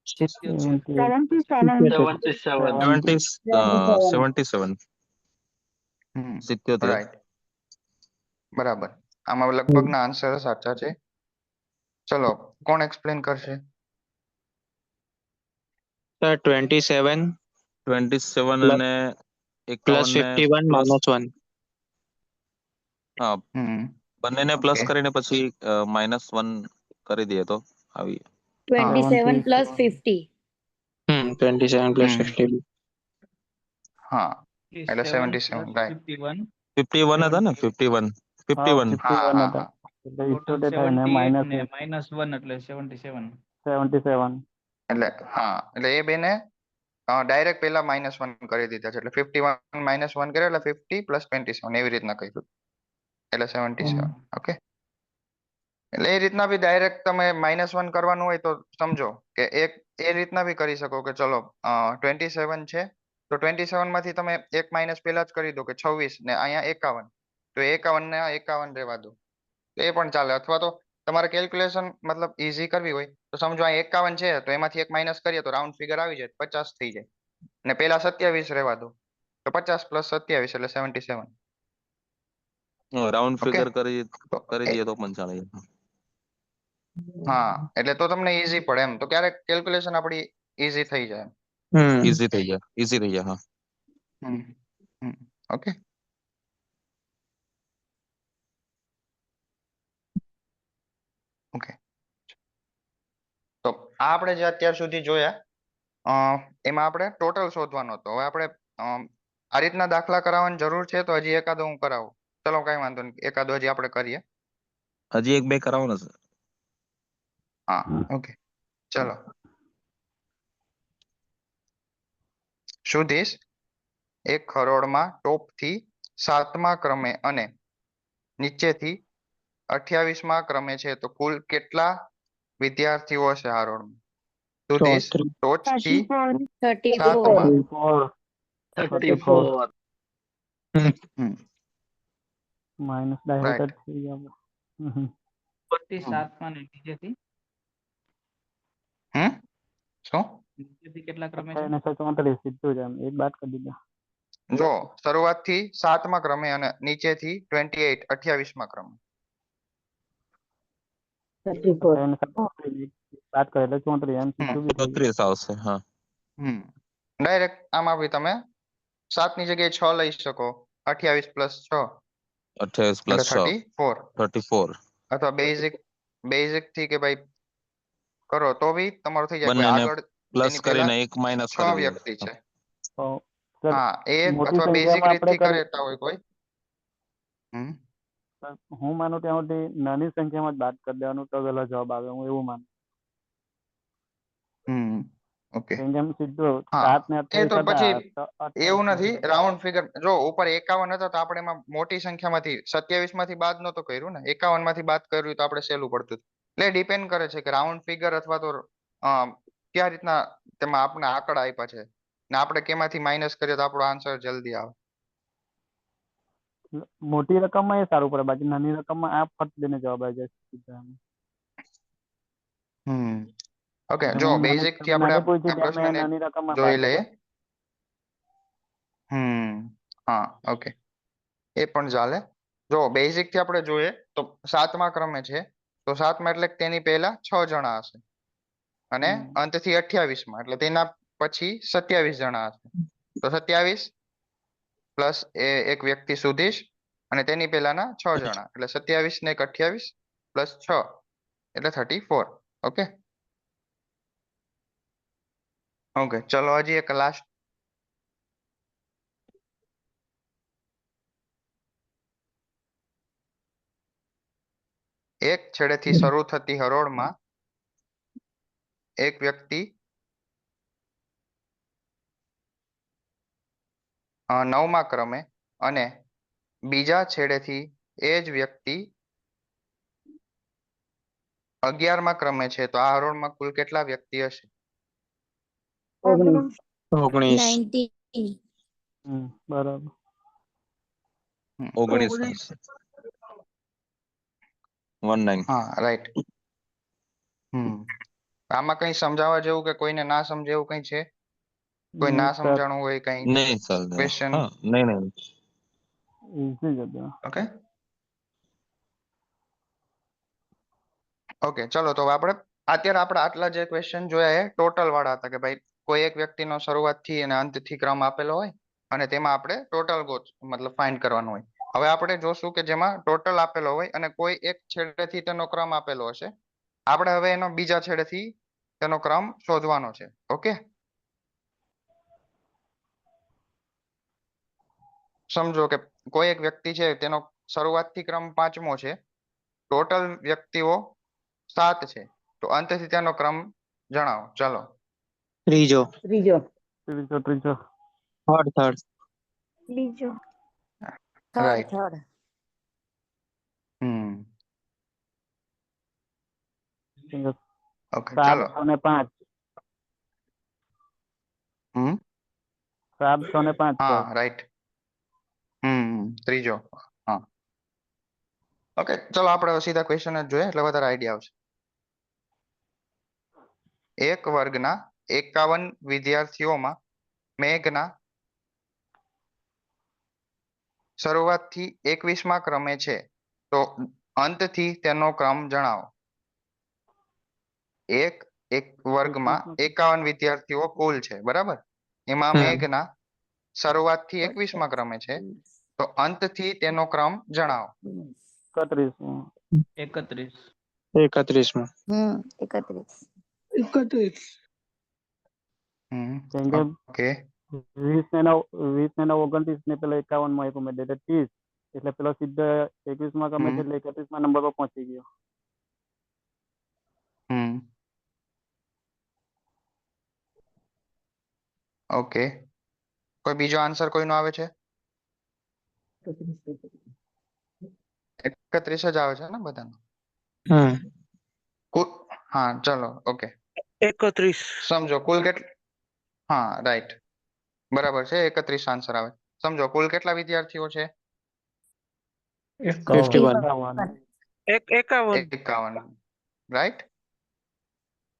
Speaker 6: 77.
Speaker 2: 77.
Speaker 10: 77.
Speaker 1: રાઈટ બરાબર આમાં લગભગના આન્સર સાચા છે ચલો કોણ એક્સપ્લેન કરશે?
Speaker 8: Sir, 27
Speaker 10: 27 અને
Speaker 8: plus
Speaker 10: 51 ને
Speaker 8: 51
Speaker 10: પ્લસ
Speaker 8: minus 1.
Speaker 10: હા બંનેને પ્લસ
Speaker 1: Okay.
Speaker 10: કરીને પછી -1 કરી દઈએ તો આવી
Speaker 11: 27 plus 50.
Speaker 8: 27 plus 50.
Speaker 1: હા એટલે 77 રાઈટ
Speaker 7: 51
Speaker 10: 51 હતા ને 51
Speaker 1: હા હા હા
Speaker 7: ટોટલ 78 ને -1 એટલે 77
Speaker 1: એટલે હા એટલે એ બેને ડાયરેક્ટ પેલા -1 કરી દીધા છે એટલે 51 -1 કરે એટલે 50 પ્લસ 27 એવી રીતના કર્યું એટલે 77 ઓકે એટલે એ રીતના બી ડાયરેક્ટ તમે -1 કરવાનું હોય તો સમજો કે એક એ રીતના બી કરી શકો કે ચલો 27 છે તો 27 માંથી તમે એક માઇનસ પહેલા જ કરી દો કે 26 ને અહીંયા 51 તો 51 ને 51 રહેવા દો એ પણ ચાલે અથવા તો તમારે કેલ્ક્યુલેશન મતલબ ઈઝી કરવી હોય તો સમજો આ 51 છે તો એમાંથી એક માઇનસ કરીએ તો રાઉન્ડ ફિગર આવી જાય 50 થઈ જાય ને પેલા 27 રહેવા દો તો 50 પ્લસ 27 એટલે 77
Speaker 10: રાઉન્ડ
Speaker 1: ઓકે
Speaker 10: ફિગર કરી દઈએ તો પણ ચાલે
Speaker 1: હા એટલે તો તમને ઈઝી પડે એમ તો ક્યારેક કેલ્ક્યુલેશન આપણી ઈઝી થઈ જાય
Speaker 10: ઈઝી થઈ જાય હા
Speaker 1: ઓકે ઓકે, તો આ આપણે જે અત્યાર સુધી જોયા એમાં આપણે ટોટલ શોધવાનો હતો. હવે આપણે આ રીતના દાખલા કરાવવાની જરૂર છે તો હજી એકાદો હું કરાવું. ચલો કઈ વાંધો નહીં, એકાદો હજી આપણે કરીએ.
Speaker 10: હજી એક બે કરાવો ને સર.
Speaker 1: હા ઓકે, ચલો. સુધીશ એક હરોળમાં ટોપ થી 7મા ક્રમે અને નીચેથી 28મા ક્રમે છે, તો કુલ કેટલા વિદ્યાર્થીઓ છે આ હરોળમાં? સુધીશ ટોચ થી 7મા
Speaker 2: 34
Speaker 3: માઇનસ ડાયરેક્ટ
Speaker 1: Right.
Speaker 3: જ થઈ ગયા.
Speaker 7: 7 માં ને નીચેથી
Speaker 1: શું?
Speaker 7: કેટલા ક્રમે છે?
Speaker 3: 34 સીધું જ એમ એક બાદ કરી દીધા.
Speaker 1: જો શરૂઆત થી 7મા ક્રમે અને નીચેથી 28મા ક્રમે.
Speaker 11: 34
Speaker 3: બાદ કરે એટલે 34 એમ સીધું બી થઈ ગયું.
Speaker 10: 34 આવશે. હા,
Speaker 1: ડાયરેક્ટ આમાં બી તમે 7 ની જગ્યાએ 6 લઈ શકો. 28 પ્લસ 6
Speaker 10: 28
Speaker 1: એટલે
Speaker 10: પ્લસ 6 34.
Speaker 1: અથવા બેઝિક થી કે ભાઈ કરો તો બી તમારું થઈ જાય.
Speaker 10: બંનેને
Speaker 1: આગળ
Speaker 10: પ્લસ
Speaker 1: એની પહેલા
Speaker 10: કરીને એક માઇનસ
Speaker 1: 6
Speaker 10: કરી દઈએ.
Speaker 1: વ્યક્તિ છે.
Speaker 3: તો સર
Speaker 1: હા, એક
Speaker 3: મોટી
Speaker 1: અથવા બેઝિક
Speaker 3: સંખ્યામાં
Speaker 1: રીતથી
Speaker 3: આપણે
Speaker 1: કરતા હોય કોઈ.
Speaker 3: હું માનું ત્યાં સુધી નાની સંખ્યામાં જ બાદ કરી દેવાનું તો પેલો જવાબ આવે, હું એવું માનું.
Speaker 1: ઓકે,
Speaker 3: કેમ કે એમ સીધું
Speaker 1: હા
Speaker 3: 7 ને
Speaker 1: એ તો
Speaker 3: 28
Speaker 1: પછી
Speaker 3: હતા તો
Speaker 1: એવું
Speaker 3: 28
Speaker 1: નથી. રાઉન્ડ ફિગર જો ઉપર 51 હતા તો આપણે એમાં મોટી સંખ્યામાંથી 27 માંથી બાદ નતો કર્યું ને, 51 માંથી બાદ કર્યું તો આપણે સહેલું પડતું. એટલે ડિપેન્ડ કરે છે કે રાઉન્ડ ફિગર અથવા તો કયા રીતના તેમાં આપણે આંકડા આપ્યા છે ને આપણે કેમાંથી માઇનસ કરીએ તો આપણો આન્સર જલ્દી આવે.
Speaker 3: મોટી રકમમાં એ સારું પડે, બાકી નાની રકમમાં આ ફટ દઈને જવાબ આવી જાય સીધા એમ.
Speaker 1: ઓકે,
Speaker 3: એટલે
Speaker 1: જો
Speaker 3: હું
Speaker 1: બેઝિક થી આપણે
Speaker 3: નાની પૂછી
Speaker 1: આ
Speaker 3: ત્યાં મેં
Speaker 1: પ્રશ્નને
Speaker 3: નાની રકમમાં
Speaker 1: જોઈ
Speaker 3: બાદ
Speaker 1: લઈએ.
Speaker 3: કર્યો.
Speaker 1: હા ઓકે, એ પણ ચાલે. જો બેઝિક થી આપણે જોઈએ તો 7મા ક્રમે છે, તો 7મા એટલે કે તેની પહેલા 6 જણા હશે અને અંતથી 28મા એટલે તેના પછી 27 જણા હશે. તો 27 પ્લસ એક વ્યક્તિ સુધીશ અને તેની પહેલાના 6 જણા એટલે 27 ને 28 પ્લસ 6 એટલે 34. ઓકે ઓકે, ચલો હજી એક લાસ્ટ. એક છેડેથી શરૂ થતી હરોળમાં એક વ્યક્તિ 9મા ક્રમે અને બીજા છેડેથી એ જ વ્યક્તિ 11મા ક્રમે છે, તો આ હરોળમાં કુલ કેટલા વ્યક્તિ હશે?
Speaker 8: 19.
Speaker 11: 19
Speaker 3: બરાબર.
Speaker 10: 19 19.
Speaker 1: હા રાઈટ. આમાં કઈ સમજાવવા જેવું કે કોઈને ના સમજે એવું કઈ છે? કોઈ ના સમજાણું હોય કઈ
Speaker 10: નહીં સર.
Speaker 1: ક્વેશ્ચન?
Speaker 10: હા, નહીં.
Speaker 3: ઈઝી જ હતું.
Speaker 1: ઓકે ઓકે, ચલો તો આપણે અત્યારે આપણે આટલા જે ક્વેશ્ચન જોયા એ ટોટલ વાળા હતા કે ભાઈ કોઈ એક વ્યક્તિનો શરૂઆતથી અને અંતથી ક્રમ આપેલો હોય અને તેમાં આપણે ટોટલ મતલબ ફાઇન્ડ કરવાનું હોય. હવે આપણે જોશું કે જેમાં ટોટલ આપેલો હોય અને કોઈ એક છેડેથી તેનો ક્રમ આપેલો હશે. આપણે હવે એનો બીજા છેડેથી તેનો ક્રમ શોધવાનો છે. ઓકે, સમજો કે કોઈ એક વ્યક્તિ છે તેનો શરૂઆતથી ક્રમ 5મો છે, ટોટલ વ્યક્તિઓ 7 છે, તો અંતથી તેનો ક્રમ જણાવો. ચલો.
Speaker 8: ત્રીજો.
Speaker 11: ત્રીજો
Speaker 8: થર્ડ.
Speaker 6: બીજો.
Speaker 1: રાઈટ.
Speaker 11: થર્ડ
Speaker 1: ઓકે, ચલો.
Speaker 3: 705. 705
Speaker 1: હા રાઈટ. ત્રીજો. હા ઓકે, ચલો આપણે સીધા ક્વેશ્ચન જ જોઈએ એટલે વધારે આઈડિયા આવશે. એક વર્ગના 51 વિદ્યાર્થીઓમાં મેઘના શરૂઆતથી 21મા ક્રમે છે, તો અંતથી તેનો ક્રમ જણાવો. એક વર્ગમાં 51 વિદ્યાર્થીઓ કુલ છે, બરાબર? એમાં મેઘના શરૂઆતથી 21મા ક્રમે છે, તો અંતથી તેનો ક્રમ જણાવો.
Speaker 3: 31.
Speaker 7: 31.
Speaker 8: 31 માં
Speaker 11: 31.
Speaker 4: 31.
Speaker 3: કેમ કે
Speaker 1: ઓકે
Speaker 3: 20 ને 29 ને પેલા 51 માં આપ્યું મેં એટલે 30 એટલે પેલો સીધા 21 માં ક્રમે છે એટલે 31 માં નંબર પર પહોંચી ગયો.
Speaker 1: ઓકે કોઈ બીજો આન્સર કોઈનો આવે છે? 31 જ આવે છે ને બધાનો? હા ચલો ઓકે
Speaker 8: 31.
Speaker 1: સમજો કુલ કેટલા? હા રાઈટ બરાબર છે 31 આન્સર આવે. સમજો કુલ કેટલા વિદ્યાર્થીઓ છે?
Speaker 8: 51.
Speaker 1: 51 રાઈટ.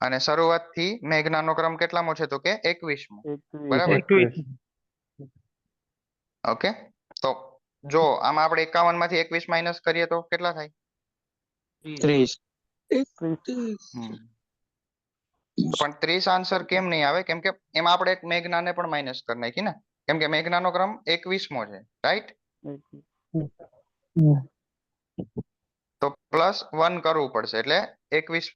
Speaker 1: અને શરૂઆત થી મેઘનાનો ક્રમ કેટલામો છે? તો કે 21મો. બરાબર. ઓકે તો જો આમાં આપણે 51 માંથી 21 માઇનસ કરીએ તો કેટલા થાય?
Speaker 8: 30.
Speaker 4: 31.
Speaker 1: પણ 30 આન્સર કેમ નહીં આવે? કેમ કે એમાં આપણે એક મેઘનાને પણ માઇનસ કરી નાખી ને, કેમ કે મેઘનાનો ક્રમ 21મો છે રાઈટ. તો +1 કરવું પડશે એટલે 31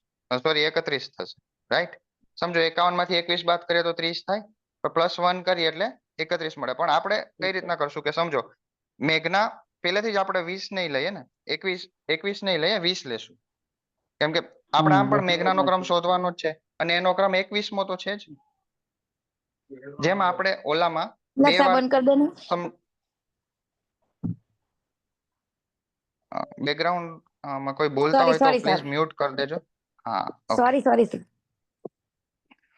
Speaker 1: થશે રાઈટ. સમજો 51 માંથી 21 બાદ કરીએ તો 30 થાય, તો +1 કરીએ એટલે 31 મળે. પણ આપણે કઈ રીતના કરશું કે સમજો મેઘના પહેલેથી જ આપણે 20 નહીં લઈએ ને, 21 નહીં લઈએ 20 લેશું, કેમ કે આપણે આમ પણ મેઘનાનો ક્રમ શોધવાનો જ છે અને એનો ક્રમ 21મો તો છે જ. જેમ આપણે ઓલામાં બે
Speaker 11: લસા
Speaker 1: વાર
Speaker 11: બંધ કરી દે ને.
Speaker 1: બેકગ્રાઉન્ડ માં કોઈ બોલતા હોય તો
Speaker 11: સોરી
Speaker 1: પ્લીઝ
Speaker 11: સર.
Speaker 1: મ્યુટ કરી દેજો. હા ઓકે
Speaker 11: સોરી સર.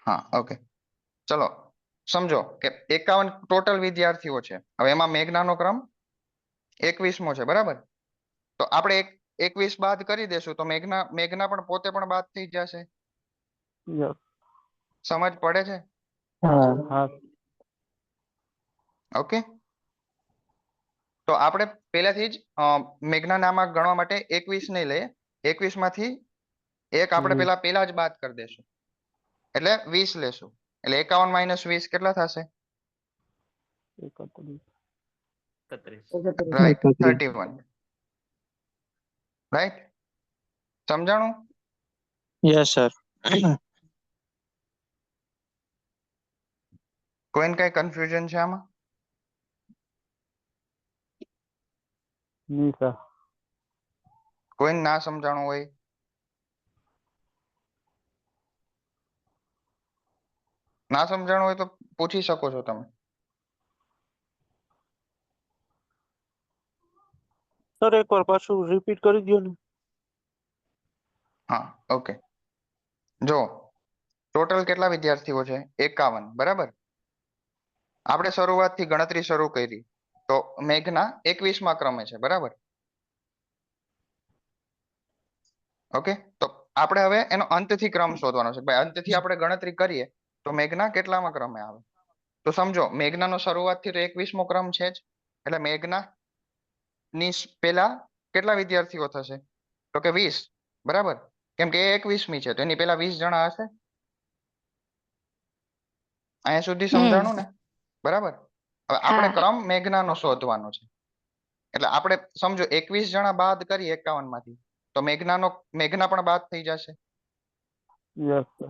Speaker 1: હા ઓકે ચલો સમજો કે 51 ટોટલ વિદ્યાર્થીઓ છે. હવે એમાં મેઘનાનો ક્રમ 21મો છે બરાબર. તો આપણે 21 બાદ કરી દેશું તો મેઘના પણ પોતે પણ બાદ થઈ જશે. સમજ પડે છે? ઓકે તો આપણે પહેલાથી જ મેઘના નામાં ગણવા માટે 21 નહીં લઈએ, 21 માંથી એક આપણે પેલા જ બાદ કરી દેશું એટલે 20 લેશું. એટલે 51 માઇનસ 20 કેટલા થશે?
Speaker 11: 31.
Speaker 1: Right 31 right. સમજાણું?
Speaker 8: Yes sir.
Speaker 1: કોઈને કઈ કન્ફ્યુઝન છે આમાં?
Speaker 3: નહીં સર.
Speaker 1: કોઈને ના સમજાણું હોય? ના સમજાણું હોય તો પૂછી શકો છો તમે.
Speaker 8: સર એકવાર પાછું રિપીટ કરી દો ને.
Speaker 1: હા ઓકે જો ટોટલ કેટલા વિદ્યાર્થીઓ છે? 51 બરાબર. આપણે શરૂઆતથી ગણતરી શરૂ કરી તો મેઘના 21મા ક્રમે છે બરાબર. ઓકે તો આપણે હવે એનો અંતથી ક્રમ શોધવાનો છે. ભાઈ અંતથી આપણે ગણતરી કરીએ તો મેઘના કેટલામાં ક્રમે આવે? તો સમજો મેઘનાનો શરૂઆતથી તો 21મો ક્રમ છે જ, એટલે મેઘના ની પેલા કેટલા વિદ્યાર્થીઓ થશે? તો કે 20 બરાબર. કેમ કે એ 21મી છે તો એની પેલા 20 જણા હશે. અહીંયા સુધી સમજાણું ને? બરાબર. હવે આપણે ક્રમ મેઘનાનો શોધવાનો છે એટલે આપણે સમજો 21 જણા બાદ કરીએ 51 માંથી તો મેઘના પણ બાદ થઈ જશે.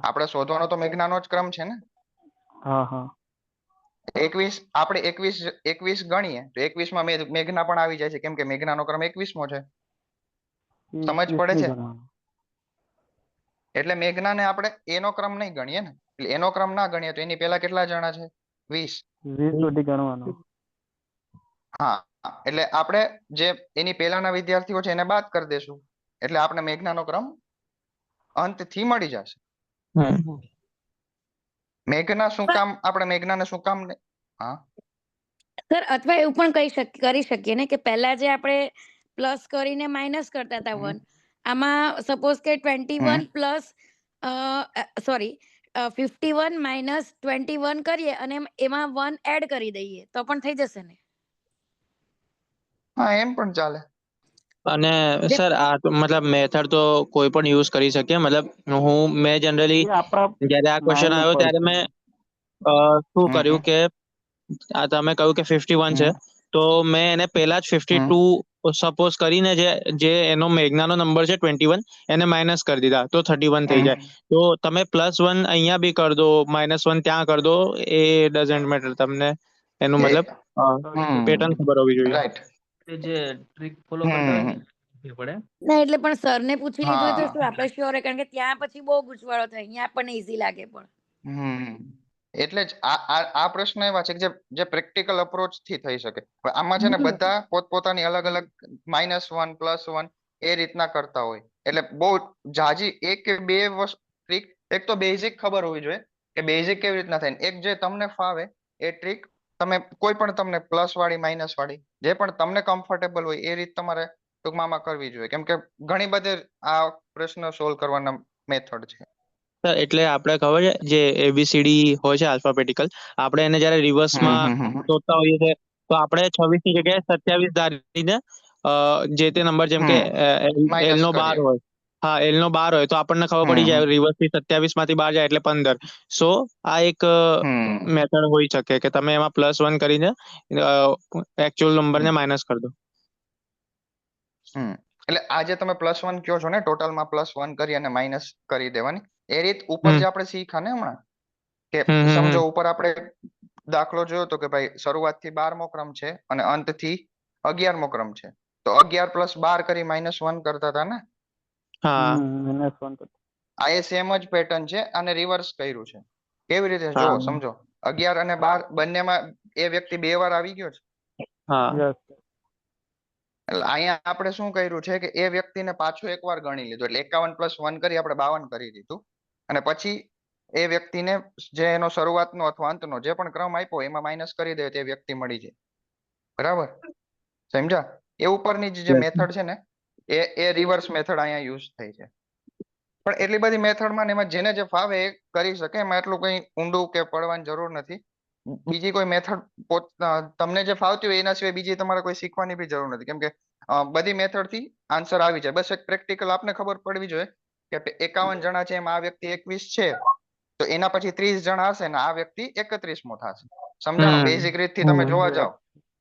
Speaker 1: આપણે શોધવાનો તો મેઘનાનો જ ક્રમ છે ને. 21 આપણે 21 ગણીએ તો 21 માં મેઘના પણ આવી જાય છે, કેમ કે મેઘનાનો ક્રમ 21મો છે. સમજ પડે છે? એટલે મેઘનાને આપણે એનો ક્રમ નહીં ગણીએ ને, એટલે એનો ક્રમ ના ગણીએ તો એની પેલા કેટલા જણા છે? 20
Speaker 3: સુધી ગણવાનો.
Speaker 1: હા એટલે આપણે જે એની પહેલાના વિદ્યાર્થીઓ છે એને બાદ કરી દેશું એટલે આપણે મેઘનાનો ક્રમ અંતથી મળી જશે. મેઘના શું કામ આપણે મેઘનાને શું કામ? હા
Speaker 11: સર અથવા એવું પણ કરી શકીએ ને કે પહેલા જે આપણે પ્લસ કરીને માઇનસ કરતા હતા 1, આમાં સપોઝ કે 21 પ્લસ 51 માઇનસ 21 કરીએ અને એમાં 1 એડ કરી દઈએ તો પણ થઈ જશે ને?
Speaker 1: હા એમ પણ ચાલે.
Speaker 8: અને સર આ મતલબ મેથડ તો કોઈ પણ યુઝ કરી શકે. મતલબ મેં જનરલી જ્યારે આ ક્વેશ્ચન આવ્યો ત્યારે મેં શું કર્યું કે આ તમે કહ્યું કે 51 છે તો મેં એને પહેલા જ 52 સપોઝ કરીને જે એનો મેઘનાનો નંબર છે 21 એને માઇનસ કરી દીધા તો 31 થઈ જાય. તો તમે +1 અહીંયા બી કરી દો, -1 ત્યાં કરી દો, એ ડઝન્ટ મેટર. તમને એનું મતલબ પેટર્ન ખબર હોવી જોઈએ.
Speaker 1: રાઈટ.
Speaker 7: જે ટ્રીક ફોલો કરતા હોય ને એ પડે.
Speaker 11: ના એટલે પણ સરને પૂછી લીધું હોય તો
Speaker 1: હા.
Speaker 11: શું આપણે શ્યોર હોય, કારણ કે ત્યાં પછી બહુ ગૂંચવાડો થાય, અહીંયા આપણને ઈઝી લાગે પણ.
Speaker 1: એટલે જ આ પ્રશ્ન એવા છે કે જે પ્રેક્ટિકલ અપ્રોચ થી થઈ શકે. હવે આમાં છે ને બધા પોતપોતાની અલગ અલગ -1 +1 એ રીતના કરતા હોય, એટલે બહુ જાજી એક કે બે ટ્રીક. એક તો બેઝિક ખબર હોવી જોઈએ કે બેઝિક કેવી રીતના થાય. એક જે તમને ફાવે એ ટ્રીક તમે કોઈ પણ તમને પ્લસ વાળી માઇનસ વાળી જે પણ તમને કમ્ફર્ટેબલ હોય એ રીત તમારે ટૂંકમાં આમાં કરવી જોઈએ, કેમ કે ઘણી બધી આ પ્રશ્ન સોલ્વ કરવાના મેથડ છે.
Speaker 8: સર એટલે આપણે ખબર છે જે ABCD હોય છે આલ્ફાબેટિકલ, આપણે એને જ્યારે રિવર્સમાં શોધતા હોઈએ છીએ તો આપણે 26 ની જગ્યાએ 27 ધારીને જે તે નંબર જેમ કે L નો 12 હોય, હા L નો 12 હોય તો આપણને ખબર પડી જાય રિવર્સ થી 27 માંથી 12 જાય એટલે 15. સો આ એક મેથડ હોઈ શકે કે તમે એમાં +1 કરીને એકચ્યુઅલ નંબરને માઇનસ કરી દો.
Speaker 1: એટલે આ જે તમે +1 કયો છો ને, ટોટલમાં +1 કરી અને માઇનસ કરી દેવાની એ રીત ઉપર જે આપણે શીખ્યા ને હમણાં, કે સમજો ઉપર આપણે દાખલો જોયો તો કે ભાઈ શરૂઆતથી 12મો ક્રમ છે અને અંતથી 11મો ક્રમ છે, તો 11 + 12 કરી -1 કરતા હતા ને. આ એ સેમ જ પેટર્ન છે અને રિવર્સ કર્યું છે. કેવી રીતે જો સમજો, 11 અને 12 બંનેમાં એ વ્યક્તિ 2 વાર આવી ગયો છે. એટલે અહીંયા આપણે શું કર્યું છે કે એ વ્યક્તિને પાછો એકવાર ગણી લીધો, એટલે 51 + 1 કરી આપણે 52 કરી દીધું, અને પછી એ વ્યક્તિને જે એનો શરૂઆતનો અથવા અંતનો જે પણ ક્રમ આપ્યો એમાં માઇનસ કરી દે તે વ્યક્તિ મળી જાય. બરાબર સમજ્યા? એ ઉપરની જે મેથડ છે ને એ રિવર્સ મેથડ અહીંયા યુઝ થઈ છે. પણ એટલી બધી મેથડમાં એમાં જેને જે ફાવે એ કરી શકે, એમાં એટલું કઈ ઊંડું કે પડવાની જરૂર નથી. બીજી કોઈ મેથડ તમને જે ફાવતી હોય એના સિવાય બીજી તમારે કોઈ શીખવાની બી જરૂર નથી, કેમ કે બધી મેથડ થી આન્સર આવી જાય. બસ એક પ્રેક્ટિકલ આપને ખબર પડવી જોઈએ કે 51 જણા છે એમાં આ વ્યક્તિ 21 છે, તો એના પછી 30 જણા હશે ને આ વ્યક્તિ 31મો થશે. સમજાણો? બેઝિક રીતથી તમે જોવા જાવ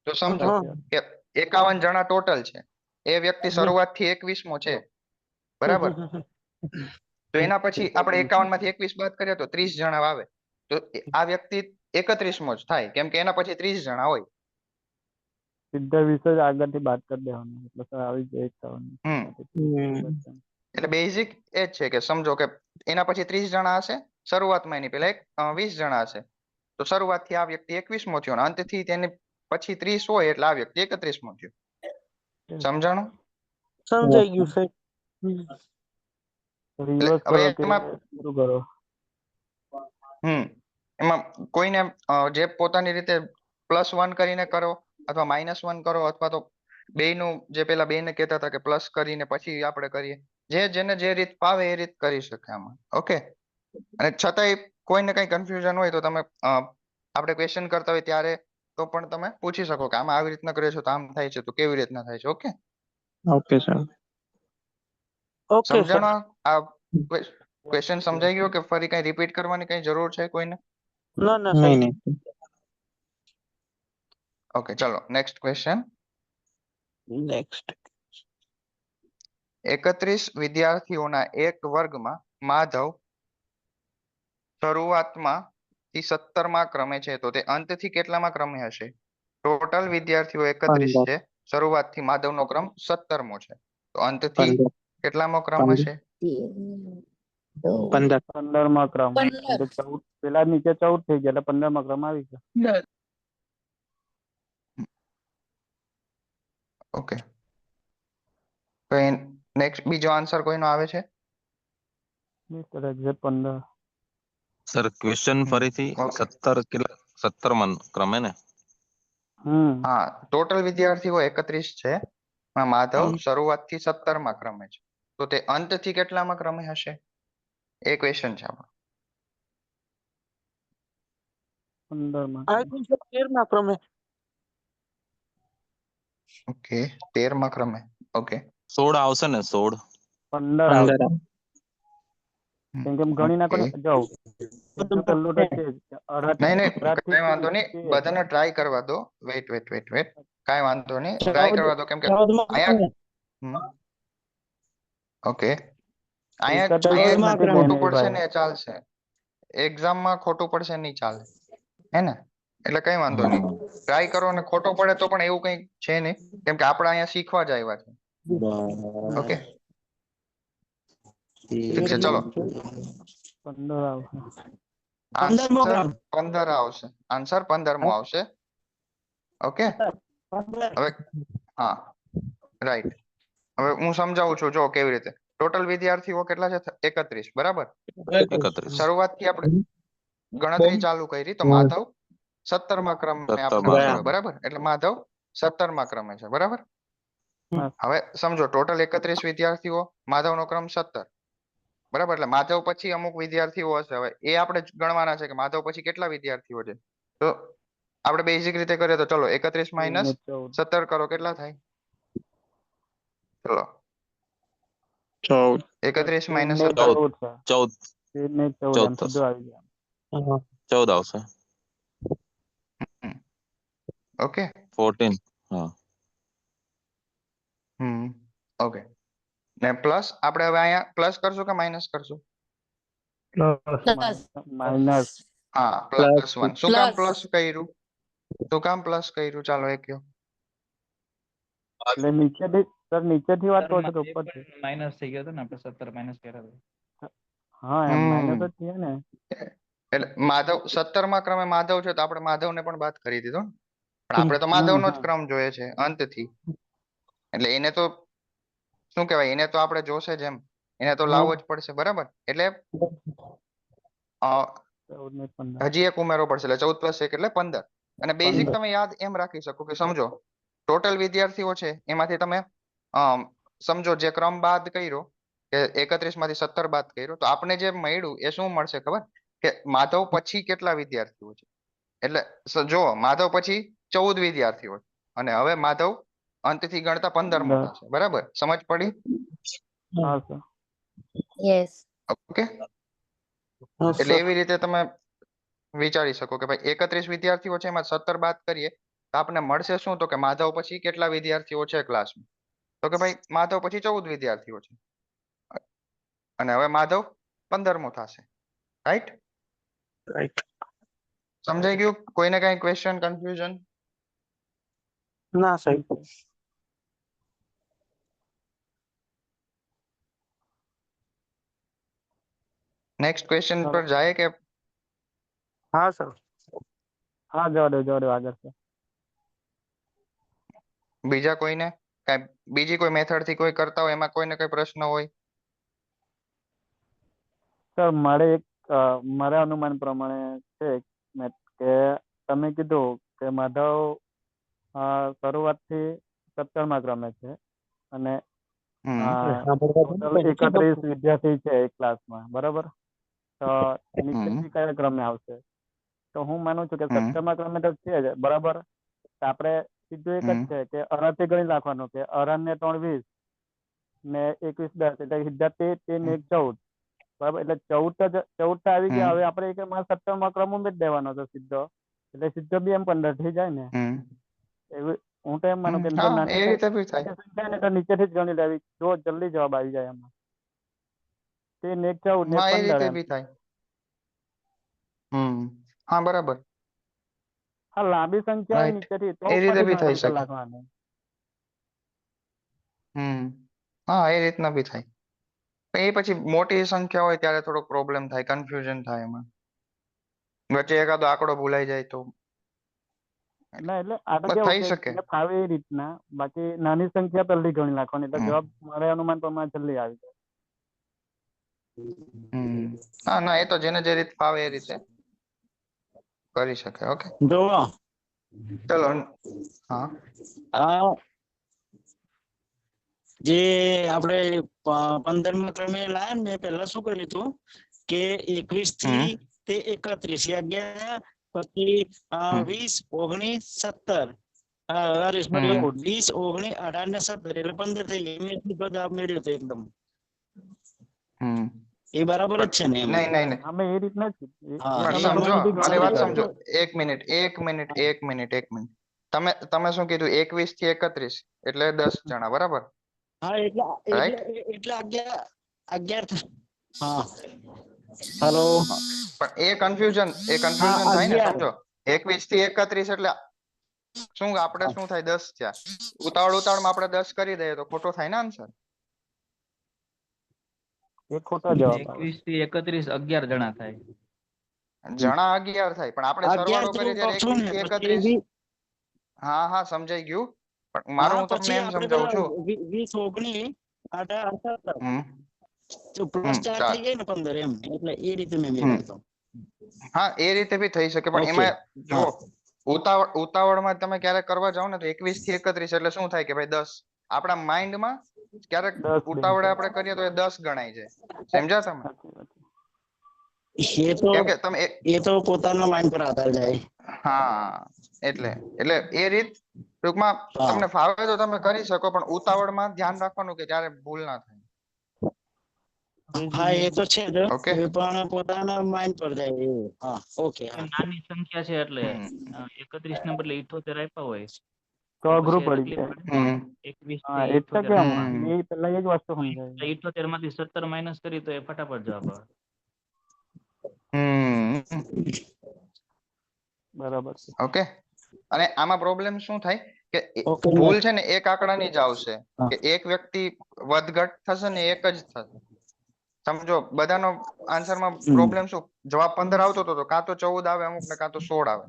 Speaker 1: તો સમજો કે 51 જણા ટોટલ છે, એ વ્યક્તિ શરૂઆતથી 21મો છે, બરાબર? તો એના પછી આપણે 51 માંથી 21 બાદ કરીએ તો 30 જણા આવે, તો આ વ્યક્તિ 31મો જ થાય, કેમ કે એના પછી 30 જણા હોય.
Speaker 3: સીધા 20 જ આગળથી બાદ કરી દેવાનું, એટલે સર આવી જાય 51.
Speaker 1: એટલે બેઝિક એ જ છે કે સમજો કે એના પછી 30 જણા હશે, શરૂઆતમાં એની પહેલા 20 જણા હશે, તો શરૂઆતથી આ વ્યક્તિ 21મો થયો અને અંતથી તેની પછી 30 હોય એટલે આ વ્યક્તિ 31મો થયો. સમજાણું?
Speaker 9: સમજાઈ ગયું સાહેબ.
Speaker 3: રિવર્સ કરો કે શરૂ કરો.
Speaker 1: એમાં કોઈને જે પોતાની રીતે +1 કરીને કરો અથવા -1 કરો, અથવા તો બેયનું જે પેલા બેને કહેતા હતા કે પ્લસ કરીને પછી આપણે કરીએ, જેને જે રીત ફાવે એ રીત કરી શકે આમાં. ઓકે? અને છતાંય કોઈને કઈ કન્ફ્યુઝન હોય તો તમે આપણે ક્વેશ્ચન કરતા હોય ત્યારે તો પણ તમે પૂછી શકો કે આમાં આવી રીતના કરે છે તો આમ થાય છે, તો કેવી રીતના થાય છે. ઓકે?
Speaker 8: Okay sir.
Speaker 1: સમજાણો? આ ક્વેશ્ચન સમજાઈ ગયો કે ફરી કઈ રિપીટ કરવાની કઈ જરૂર છે કોઈને?
Speaker 9: ના ના સાહેબ.
Speaker 8: નહીં.
Speaker 1: ઓકે ચલો નેક્સ્ટ ક્વેશ્ચન.
Speaker 9: નેક્સ્ટ.
Speaker 1: 31 વિદ્યાર્થીઓના એક વર્ગમાં માધવ શરૂઆતમાં થી 17મા ક્રમે છે, તો તે અંતથી કેટલામા ક્રમે હશે? ટોટલ વિદ્યાર્થીઓ 31 છે, શરૂઆતથી માધવનો ક્રમ 17મો છે, તો અંતથી કેટલામો ક્રમ હશે?
Speaker 3: 15મા ક્રમ. પેલા નીચે 14 થઈ ગયા એટલે 15મા ક્રમ આવી ગયા.
Speaker 1: ઓકે, તો નેક્સ્ટ બીજો આન્સર કોઈનો આવે છે?
Speaker 3: એક્ઝેક્ટ 15.
Speaker 10: સર ક્વેશ્ચન ફરીથી 17મા ક્રમે ને?
Speaker 1: હા, ટોટલ વિદ્યાર્થીઓ 31 છે, માધવ શરૂઆતથી 17મા ક્રમે છે, તો તે અંતથી કેટલામા ક્રમે હશે? એ ક્વેશ્ચન છે આપણો.
Speaker 3: 15મા.
Speaker 9: 13મા ક્રમે.
Speaker 1: ઓકે, 13મા ક્રમે. ઓકે,
Speaker 10: 16 આવશે ને? 16.
Speaker 3: 15 આવશે. કેમ કે ગણી નાખો ને, જાઓ
Speaker 1: નહીં કઈ વાંધો નહીં, બધાને ટ્રાય કરવા દો. વેઇટ. કાંઈ વાંધો નહીં, ટ્રાય કરવા દો, કેમ કે
Speaker 9: 14મા
Speaker 1: અહીંયા
Speaker 9: ક્રમે.
Speaker 1: ઓકે, અહીંયા
Speaker 3: એકત્રીસ નથી
Speaker 1: ખોટું
Speaker 3: બેન એ
Speaker 1: પડશે
Speaker 3: ભાઈ.
Speaker 1: ને એ ચાલશે, એક્ઝામમાં ખોટું પડશે નહીં ચાલે, હે ને? એટલે કઈ વાંધો નહીં, ટ્રાય કરો ને ખોટો પડે તો પણ એવું કઈ છે નહીં, કેમ કે આપણે અહીંયા શીખવા જ આવ્યા છે. ઓકે, ઠીક છે, ચલો
Speaker 3: 15 આવશે.
Speaker 9: પંદરમો
Speaker 1: આન્સર
Speaker 9: ક્રમ.
Speaker 1: 15 આવશે, આન્સર 15મો આવશે. ઓકે, હવે હા રાઈટ, હવે હું સમજાવું છું, જો કેવી રીતે. ટોટલ વિદ્યાર્થીઓ કેટલા છે? 31, બરાબર.
Speaker 10: 31.
Speaker 1: શરૂઆતથી આપણે ગણતરી ચાલુ કરી તો માધવ 17મા ક્રમે
Speaker 10: 17મા
Speaker 1: આપણે
Speaker 10: ક્રમે.
Speaker 1: આવ્યો, બરાબર. એટલે માધવ 17મા ક્રમે છે, બરાબર.
Speaker 3: હા.
Speaker 1: હવે સમજો ટોટલ 31 વિદ્યાર્થીઓ, માધવનો ક્રમ 17, બરાબર. એટલે માધવ પછી અમુક વિદ્યાર્થીઓ હશે, હવે એ આપણે ગણવાના છે કે માધવ પછી કેટલા વિદ્યાર્થીઓ છે. તો આપણે બેઝિક રીતે કરીએ તો ચલો 31 માઇનસ 17 કરો, કેટલા થાય? ચલો
Speaker 8: 14.
Speaker 1: 31 માઇનસ
Speaker 10: 14. 14.
Speaker 3: 14 એમ
Speaker 10: 14
Speaker 3: સીધું આવી ગયા.
Speaker 10: 14 આવશે.
Speaker 1: ઓકે.
Speaker 10: 14. હા.
Speaker 1: ઓકે, ને પ્લસ આપણે હવે અહીંયા પ્લસ કરશું કે માઇનસ કરશું?
Speaker 3: માઇનસ.
Speaker 1: હા, +1. શું કામ પ્લસ કર્યું? શું કામ પ્લસ કર્યું? ચાલો એ કયો.
Speaker 3: એટલે નીચેથી સર નીચેથી વાત કરો છો કે ઉપરથી?
Speaker 7: માઇનસ થઈ ગયો હતો ને, આપણે 17 માઇનસ કર્યા હતા.
Speaker 3: હા એમ માઇનસ જ થયા ને.
Speaker 1: એટલે માધવ 17મા ક્રમે માધવ છે તો આપણે માધવને પણ બાદ કરી દીધો ને. પણ આપણે તો માધવનો જ ક્રમ જોઈએ છે અંતથી, એટલે એને તો શું કહેવાય, એને તો આપણે જોશે જ એમ, એને તો લાવવો જ પડશે, બરાબર. એટલે
Speaker 3: 14 ને 15.
Speaker 1: હજી એક ઉમેરવો પડશે, એટલે 14 + 1 એટલે 15. અને બેઝિક તમે યાદ એમ રાખી શકો કે સમજો ટોટલ વિદ્યાર્થીઓ છે એમાંથી તમે સમજો જે ક્રમ બાદ કર્યો કે 31 માંથી 17 બાદ કર્યો, તો આપણે જે મળ્યું એ શું મળશે ખબર? કે માધવ પછી કેટલા વિદ્યાર્થીઓ છે. એટલે જો માધવ પછી 14 વિદ્યાર્થીઓ છે, અને હવે માધવ અંતથી ગણતા 15મો થશે, બરાબર. સમજ પડી?
Speaker 3: હા સર.
Speaker 11: યસ.
Speaker 1: ઓકે, એટલે એવી રીતે તમે વિચારી શકો કે ભાઈ 31 વિદ્યાર્થીઓ છે, એમાં 17 બાદ કરીએ તો આપણને મળશે શું? તો કે માધવ પછી કેટલા વિદ્યાર્થીઓ છે ક્લાસમાં? તો કે ભાઈ માધવ પછી 14 વિદ્યાર્થીઓ છે, અને હવે માધવ 15મો થશે, રાઈટ?
Speaker 9: રાઈટ.
Speaker 1: સમજાઈ ગયું? કોઈને કઈ ક્વેશ્ચન, કન્ફ્યુઝન?
Speaker 9: ના સાહેબ.
Speaker 1: નેક્સ્ટ ક્વેશ્ચન પર જાય કે?
Speaker 9: હા સર.
Speaker 3: હા જવા દો આગળ સર.
Speaker 1: બીજા કોઈને કઈ બીજી કોઈ મેથડ થી કોઈ કરતા હોય, એમાં કોઈને કઈ પ્રશ્ન હોય?
Speaker 3: સર મારે એક મારા અનુમાન પ્રમાણે છે કે તમે કીધું કે માધવ શરૂઆતથી 17મા ક્રમે છે અને 31 વિદ્યાર્થી છે એક ક્લાસમાં, બરાબર. તો નીચેથી કયા ક્રમે આવશે? તો હું માનું છું કે 17મા ક્રમે તો છે જ, બરાબર. તો આપણે સીધું એક જ છે કે અરાથી ગણી નાખવાનું કે 18 ને 3 20 ને 21 10 એટલે સીધા 13 ને 1 14, બરાબર. એટલે 14 તો આવી ગયા. હવે આપણે કે 17મા ક્રમ ઉમેરી જ દેવાનો હતો સીધો, એટલે સીધો બી એમ 15 થઈ જાય ને. એવું હું તો એમ માનું કે
Speaker 1: એ રીતે બી થાય
Speaker 3: સંખ્યા ને તો નીચેથી જ ગણી લેવી, જો જલ્દી જવાબ આવી જાય એમાં. 13 ને 1 14 ને 15
Speaker 1: એ રીતે
Speaker 3: એમ.
Speaker 1: બી થાય. હા બરાબર.
Speaker 3: હા, લાંબી સંખ્યા હોય નીચેથી તો
Speaker 1: એ રીતે બી થઈ
Speaker 3: ઉપરથી
Speaker 1: શકે.
Speaker 3: લખવાનું.
Speaker 1: હા, એ રીતના બી થાય. એ પછી મોટી સંખ્યા હોય ત્યારે થોડોક પ્રોબ્લેમ થાય, કન્ફ્યુઝન થાય એમાં. વચ્ચે એકાદો આંકડો ભૂલાઈ જાય તો
Speaker 3: ના એટલે આગળ
Speaker 1: થઈ
Speaker 3: કેવું
Speaker 1: શકે.
Speaker 3: કે એને ફાવે એ રીતના, બાકી નાની સંખ્યા પહેલી ગણી નાખવાની એટલે જવાબ મારે અનુમાન પ્રમાણે જલ્દી આવી જાય.
Speaker 1: હા ના, એ તો જેને જે રીત ફાવે એ રીતે કરી શકે. ઓકે
Speaker 9: જો
Speaker 1: ચલો. હા,
Speaker 9: જે આપણે 15મા ક્રમે લાયા ને, મેં પહેલા શું કર્યું હતું કે 21 થી તે 31 યા ગયા, પછી 20 19 17 20 19 18 ને 17 એટલે 15 થઈ ગઈ. મેં સીધો જવાબ મેળવ્યો હતો એકદમ. એ બરાબર જ છે ને? એમ
Speaker 1: નહીં
Speaker 3: અમે એ રીતના જ
Speaker 1: પણ સમજો, મારી વાત સમજો. એક મિનિટ. તમે શું કીધું 21 થી 31 એટલે 10 જણા બરાબર
Speaker 9: હા એટલે
Speaker 1: રાઈટ
Speaker 9: એટલે 11 હા હેલો
Speaker 1: પણ એ કન્ફ્યુઝન
Speaker 9: હા
Speaker 1: થાય ને
Speaker 9: 11
Speaker 1: સમજો 21 થી 31 એટલે શું આપણે શું થાય 10 થયા ઉતાવળમાં આપણે 10 કરી દઈએ તો ખોટો થાય ને આન્સર
Speaker 3: એ ખોટો જવાબ આવે
Speaker 7: 21 થી 31 11 જણા થાય.
Speaker 1: જણા 11 થાય પણ આપણે
Speaker 9: 11
Speaker 1: સરવાળો
Speaker 9: તો
Speaker 1: કરીએ ત્યારે
Speaker 9: કહું
Speaker 1: 21
Speaker 9: ને
Speaker 1: થી
Speaker 9: પછી
Speaker 1: 31 હા સમજાઈ ગયું પણ મારું
Speaker 9: હા
Speaker 1: હું તમને
Speaker 9: પછી
Speaker 1: એમ
Speaker 9: આપણે
Speaker 1: સમજાવું
Speaker 9: પેલા
Speaker 1: છું
Speaker 9: 20 19 18
Speaker 1: હમ
Speaker 9: તો પ્લસ 4
Speaker 1: ચાલ
Speaker 9: થઈ જાય ને 15 એમ એટલે એ રીતે મેં
Speaker 1: હમ
Speaker 9: કરતો
Speaker 1: હા એ રીતે બી થઈ શકે પણ
Speaker 9: ઓકે
Speaker 1: એમાં જો
Speaker 9: હા
Speaker 1: ઉતાવળમાં તમે ક્યારેક કરવા જાઓ ને તો 21 થી 31 એટલે શું થાય કે ભાઈ 10 આપણા માઇન્ડમાં ક્યારેક
Speaker 3: 10 બેન
Speaker 1: ઉતાવળે આપણે કરીએ તો એ 10 ગણાય છે સમજ્યા તમે
Speaker 3: સાચી વાત છે.
Speaker 1: કેમ કે તમે
Speaker 9: એ તો પોતાના માઇન્ડ પર આધાર જાય
Speaker 1: હા એટલે એ રીત ટૂંકમાં
Speaker 9: હા
Speaker 1: તમને ફાવે તો તમે કરી શકો પણ ઉતાવળમાં ધ્યાન રાખવાનું કે ક્યારે ભૂલ ના થાય
Speaker 9: હા એ તો છે જ
Speaker 1: ઓકે
Speaker 9: એ પણ પોતાના માઇન્ડ પર જાય એવું હા ઓકે હા
Speaker 7: નાની સંખ્યા છે એટલે
Speaker 1: હમ
Speaker 7: 31 ને બદલે 78 આપ્યા હોય
Speaker 3: તો
Speaker 7: તો
Speaker 3: અઘરું
Speaker 7: પછી એ
Speaker 3: પડી
Speaker 7: તકલીફ
Speaker 3: જાય
Speaker 7: પડે 21
Speaker 3: હા
Speaker 7: થી
Speaker 3: એટલે
Speaker 7: 78
Speaker 3: કેમ
Speaker 7: નાખવા
Speaker 1: હમ
Speaker 3: એ પેલા એ જ વસ્તુ સમજાય
Speaker 7: 78 માંથી 17 માઇનસ કરી તો એ ફટાફટ જવાબ આવે.
Speaker 1: હમ
Speaker 3: બરાબર છે
Speaker 1: ઓકે અને આમાં પ્રોબ્લેમ શું થાય કે
Speaker 9: ઓકે
Speaker 1: ભૂલ છે ને એક આંકડાની જ આવશે
Speaker 9: હા
Speaker 1: કે એક વ્યક્તિ વધઘટ થશે ને એક જ થશે સમજો બધાનો આન્સરમાં પ્રોબ્લેમ શું જવાબ 15 આવતો હતો તો કાં તો 14 આવે અમુક ને કાં તો 16 આવે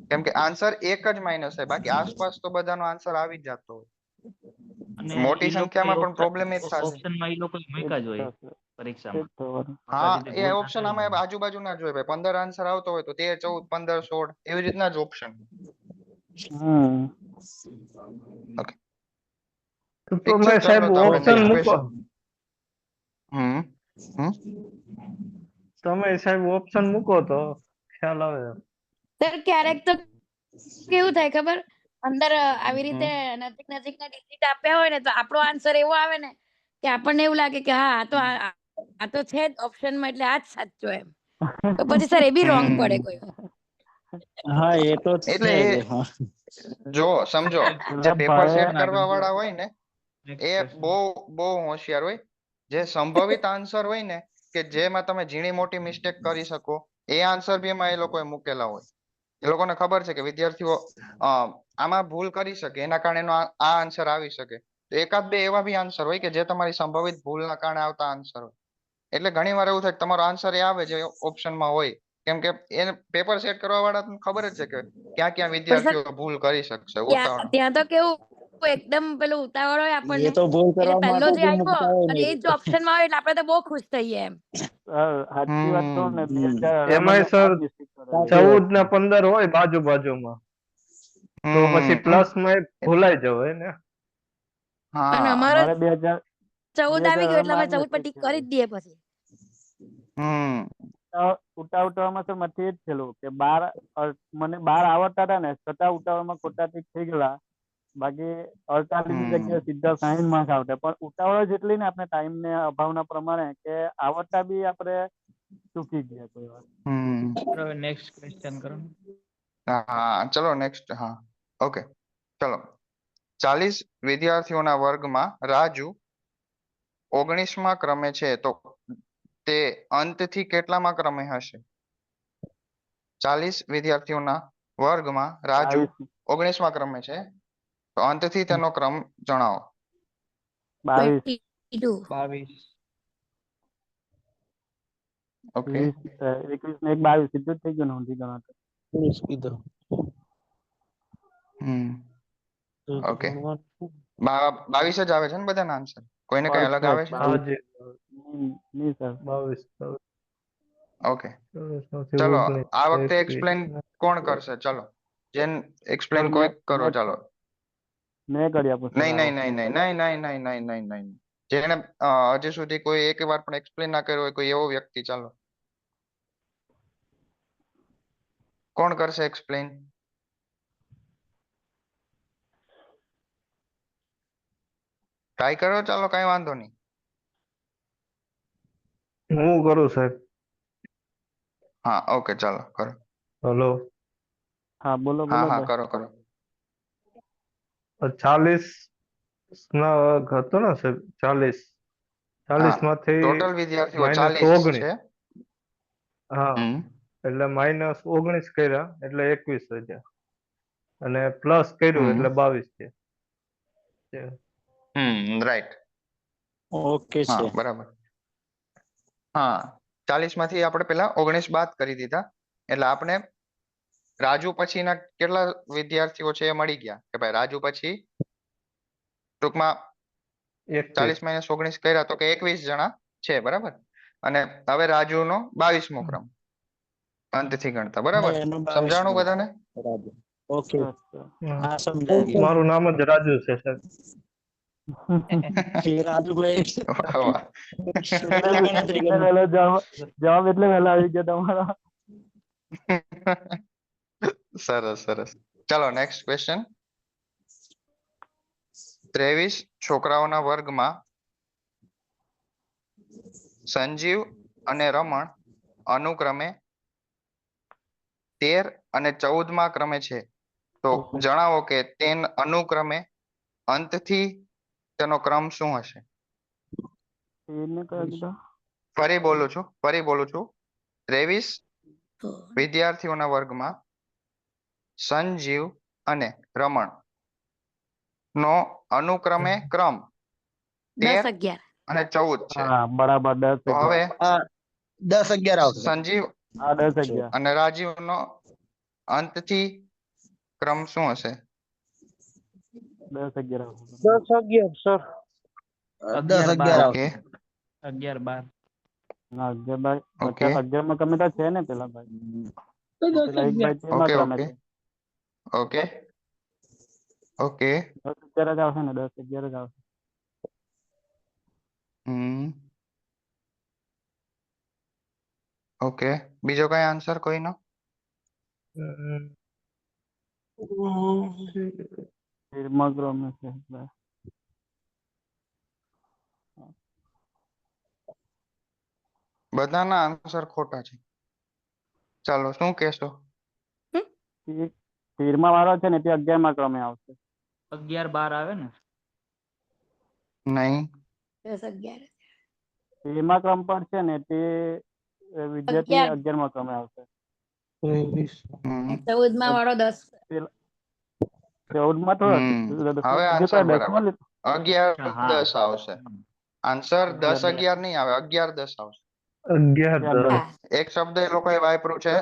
Speaker 1: કેમ કે આન્સર એક જ માઇનસ થાય બાકી આસપાસ તો બધાનો આન્સર આવી જ જતો
Speaker 7: અને
Speaker 1: હોય મોટી
Speaker 7: ઈ લોકો
Speaker 1: સંખ્યામાં પણ પ્રોબ્લેમ એ જ થશે
Speaker 7: ઓપ્શનમાં ઈ લોકો
Speaker 3: એ જ
Speaker 7: મૂક્યા જ હોય
Speaker 3: થશે એ જ
Speaker 7: પરીક્ષામાં
Speaker 3: થવાનું
Speaker 1: હા
Speaker 7: આપણાથી
Speaker 1: એ
Speaker 7: ભૂલ ના
Speaker 1: ઓપ્શન
Speaker 7: થાય
Speaker 1: આમાં
Speaker 7: ને.
Speaker 1: આજુબાજુ ના જોઈએ ભાઈ 15 આન્સર આવતો હોય તો 13 14 15 16 એવી રીતના જ ઓપ્શન
Speaker 3: હમ
Speaker 1: ઓકે
Speaker 4: તો
Speaker 1: ઠીક છે
Speaker 4: તમે સાહેબ
Speaker 1: ચાલો તો આપણે
Speaker 4: ઓપ્શન
Speaker 1: નેક્સ્ટ
Speaker 4: મૂકો
Speaker 1: ક્વેશ્ચન હમ હમ
Speaker 4: તમે સાહેબ ઓપ્શન મૂકો તો ખ્યાલ આવે
Speaker 11: સર ક્યારેક તો કેવું થાય ખબર અંદર આવી રીતે
Speaker 1: હમ
Speaker 11: નજીક નજીકના ડિજિટ આપ્યા હોય ને તો આપણો આન્સર એવો આવે ને કે આપણને એવું લાગે કે હા આ તો છે જ ઓપ્શનમાં એટલે આ જ સાચો એમ તો પછી સર એ બી રોંગ પડે કોઈ વાર.
Speaker 9: હા એ તો
Speaker 1: એટલે
Speaker 9: છે
Speaker 1: એ
Speaker 9: જ હા
Speaker 1: જો સમજો જે
Speaker 3: પેલા
Speaker 1: પેપર
Speaker 3: ભાઈ
Speaker 1: સેટ
Speaker 7: આગળ
Speaker 1: કરવા
Speaker 7: જો
Speaker 1: વાળા હોય ને
Speaker 7: નેક્સ્ટ
Speaker 1: એ
Speaker 7: ક્વેશ્ચન
Speaker 1: બહુ હોશિયાર હોય જે સંભવિત આન્સર હોય ને કે જેમાં તમે ઝીણી મોટી મિસ્ટેક કરી શકો એ આન્સર બી એમાં એ લોકોએ મૂકેલા હોય એ લોકોને ખબર છે કે વિદ્યાર્થીઓ આમાં ભૂલ કરી શકે એના કારણે એનો આ આન્સર આવી શકે તો એકાદ બે એવા બી આન્સર હોય કે જે તમારી સંભવિત ભૂલના કારણે આવતા આન્સર હોય એટલે ઘણી વાર એવું થાય કે તમારો આન્સર એ આવે જે ઓપ્શનમાં હોય કેમ કે એને પેપર સેટ કરવા વાળા તમને ખબર જ છે કે ક્યાં ક્યાં
Speaker 11: પણ સર
Speaker 1: વિદ્યાર્થીઓ ભૂલ કરી શકશે
Speaker 11: ત્યાં
Speaker 1: ઉતાવળ
Speaker 11: ત્યાં તો કેવું એકદમ પેલું ઉતાવળ હોય
Speaker 9: એ
Speaker 11: આપણને
Speaker 9: તો ભૂલ
Speaker 11: એટલે
Speaker 9: કરવા
Speaker 11: પહેલો
Speaker 9: માટે
Speaker 11: જે
Speaker 9: જ
Speaker 11: આવ્યો
Speaker 9: મુકતા હોય ને
Speaker 11: અને એ જ ઓપ્શનમાં હોય એટલે આપણે તો બહુ ખુશ થઈએ એમ.
Speaker 3: સાચી વાત કહું ને
Speaker 9: હમ
Speaker 3: 2018 માં
Speaker 4: એમાંય
Speaker 3: મેં
Speaker 4: સર
Speaker 3: 5 મિસ્ટેક કરેલી
Speaker 9: સાચી વાત
Speaker 4: 14 ને 15 હોય બાજુમાં તો પછી પ્લસ માં એક ભૂલાઈ જવાય ને
Speaker 11: અને
Speaker 1: હા
Speaker 11: અમારો
Speaker 3: મારે
Speaker 11: 14 આવી ગયો એટલે
Speaker 3: 2018
Speaker 11: અમે
Speaker 3: માં
Speaker 11: 14 પર
Speaker 3: મિસ્ટેક
Speaker 11: ટીક કરી જ
Speaker 3: થયેલી
Speaker 11: દઈએ પછી.
Speaker 3: ઉતાવળમાં સર મારથી એ જ થયેલું કે 12 મને 12 આવડતા હતા ને છતાં ઉતાવળમાં ખોટા ટીક થઈ ગયેલા બાકી 48 ની જગ્યાએ સીધા 60 માર્ક આવતા પણ ઉતાવળ જ એટલી ને આપણે ટાઈમ ને અભાવના પ્રમાણે કે આવડતા બી આપણે ચૂકી ગયા કોઈ વાર
Speaker 7: હવે નેક્સ્ટ ક્વેશ્ચન કરો ને.
Speaker 1: હા ચલો નેક્સ્ટ હા ઓકે ચલો 40 વિદ્યાર્થીઓના વર્ગમાં રાજુ 19મા ક્રમે છે તો તે અંતથી કેટલામા ક્રમે હશે 40 વિદ્યાર્થીઓના વર્ગમાં રાજુ 19મા ક્રમે છે તો અંતથી તેનો ક્રમ જણાવો
Speaker 3: 22
Speaker 11: 22
Speaker 7: 22
Speaker 1: ઓકે
Speaker 3: 21 ને 1 22 સીધું જ થઈ ગયું ને ઊંધી ગણાતો
Speaker 9: કીધું
Speaker 1: ઓકે 22 જ આવે છે ને બધાના આન્સર કોઈને કઈ અલગ આવે છે
Speaker 4: હાજી
Speaker 3: નહીં સર
Speaker 4: 22
Speaker 1: ઓકે
Speaker 4: 23
Speaker 1: ચલો
Speaker 4: માંથી
Speaker 1: આ
Speaker 4: 19
Speaker 1: વખતે એક્સપ્લેન
Speaker 4: 21
Speaker 1: કોણ કરશે ચલો જેન એક્સપ્લેન
Speaker 3: સર
Speaker 1: કોઈ કરો ચાલો
Speaker 3: મેં કરી આપું સર
Speaker 1: નહીં
Speaker 3: આ
Speaker 1: નહીં
Speaker 3: વખતે
Speaker 1: નહીં નહીં નહીં નહીં નહીં નહીં નહીં નહીં જેને હજી સુધી કોઈ એક વાર પણ એક્સપ્લેન ના કર્યો હોય કોઈ એવો વ્યક્તિ ચાલો કોણ કરશે એક્સપ્લેન ટ્રાય કરો ચાલો કઈ વાંધો નહીં
Speaker 4: હું કરું સાહેબ
Speaker 1: હા ઓકે ચાલો કરો
Speaker 4: હલો
Speaker 3: હા બોલો
Speaker 1: હા
Speaker 3: બોલો
Speaker 1: હા
Speaker 3: ભાઈ
Speaker 1: કરો કરો
Speaker 12: 40 ના હતો ને સાહેબ 40
Speaker 1: હા
Speaker 12: માંથી
Speaker 1: ટોટલ વિદ્યાર્થીઓ
Speaker 12: -19
Speaker 1: 40 છે.
Speaker 12: હા
Speaker 1: હમ
Speaker 12: એટલે -19 કર્યા એટલે 21 વધ્યા અને પ્લસ કર્યું
Speaker 1: હમ
Speaker 12: એટલે 22 છે.
Speaker 1: રાઈટ.
Speaker 9: ઓકે
Speaker 1: હા
Speaker 9: છે.
Speaker 1: બરાબર. હા 40 માંથી આપણે પેલા 19 બાદ કરી દીધા એટલે આપણે રાજુ પછીના કેટલા વિદ્યાર્થીઓ છે એ મળી ગયા કે ભાઈ રાજુ પછી ટૂંકમાં 40 - 19 કર્યા તો કે 21 જણા છે બરાબર. અને હવે રાજુનો 22મો ક્રમ અંતથી ગણતા બરાબર.
Speaker 9: એનો 22
Speaker 1: સમજાણું બધાને?
Speaker 9: બરાબર. ઓકે.
Speaker 12: હા.
Speaker 9: હા સમજાય ગયું.
Speaker 12: મારું નામ જ રાજુ છે સાહેબ.
Speaker 9: એ રાજુભાઈ
Speaker 1: વાહ વાહ.
Speaker 9: સુંદર ગણતરી કરી.
Speaker 3: વહેલો જવાબ એટલે વહેલો આવી ગયો તમારો.
Speaker 1: સરસ સરસ. ચાલો નેક્સ્ટ ક્વેશ્ચન. 23 છોકરાઓના વર્ગમાં સંજીવ અને રમણ અનુક્રમે 13 અને 14મા ક્રમે છે. તો જણાવો કે અનુક્રમે અંતથી તેનો ક્રમ શું હશે?
Speaker 3: એને કયો કીધો?
Speaker 1: ફરી બોલું છું 23 વિદ્યાર્થીઓના વર્ગમાં સંજીવ અને રમણ નો અનુક્રમે ક્રમ
Speaker 11: 10
Speaker 1: 13
Speaker 11: 11
Speaker 1: અને 14 છે.
Speaker 3: હા બરાબર 10
Speaker 1: તો હવે
Speaker 5: 10 11 આવશે.
Speaker 1: સંજીવ
Speaker 3: હા 10 11
Speaker 1: અને રાજીવનો અંતથી ક્રમ શું હશે?
Speaker 3: 10 11
Speaker 9: 10 11 સર.
Speaker 5: 10 11
Speaker 1: ઓકે
Speaker 7: 11 12
Speaker 3: ના 11 ભાઈ
Speaker 1: ઓકે
Speaker 3: 11માં ક્રમે તો છે ને પેલા ભાઈ.
Speaker 4: તો 10
Speaker 3: પેલા એક
Speaker 4: 11.
Speaker 3: ભાઈ 13મા
Speaker 1: ઓકે
Speaker 3: ક્રમે
Speaker 1: ઓકે
Speaker 3: છે.
Speaker 1: ઓકે ઓકે
Speaker 3: 10 11 જ આવશે ને 10 11 જ આવશે.
Speaker 1: ઓકે બીજો કઈ આન્સર કોઈનો?
Speaker 3: 13મા ક્રમે છે એટલે.
Speaker 1: બધાના આન્સર ખોટા છે. ચાલો શું કહેશો?
Speaker 3: 13મા વાળો છે ને તે 11મા ક્રમે આવશે.
Speaker 7: 11 12 આવે ને?
Speaker 1: નહીં
Speaker 11: 10 11
Speaker 3: 13મા ક્રમ પર છે ને તે વિદ્યાર્થી
Speaker 11: 11
Speaker 3: 11મા ક્રમે આવશે.
Speaker 11: 14મા વાળો 10
Speaker 3: 14મા તો
Speaker 1: હવે આન્સર બરાબર 11
Speaker 7: હા
Speaker 1: 10 આવશે. આન્સર 10 11 નહીં આવે 11 10 આવશે.
Speaker 12: 11
Speaker 11: હા
Speaker 1: એક શબ્દ એ લોકોએ વાપર્યું છે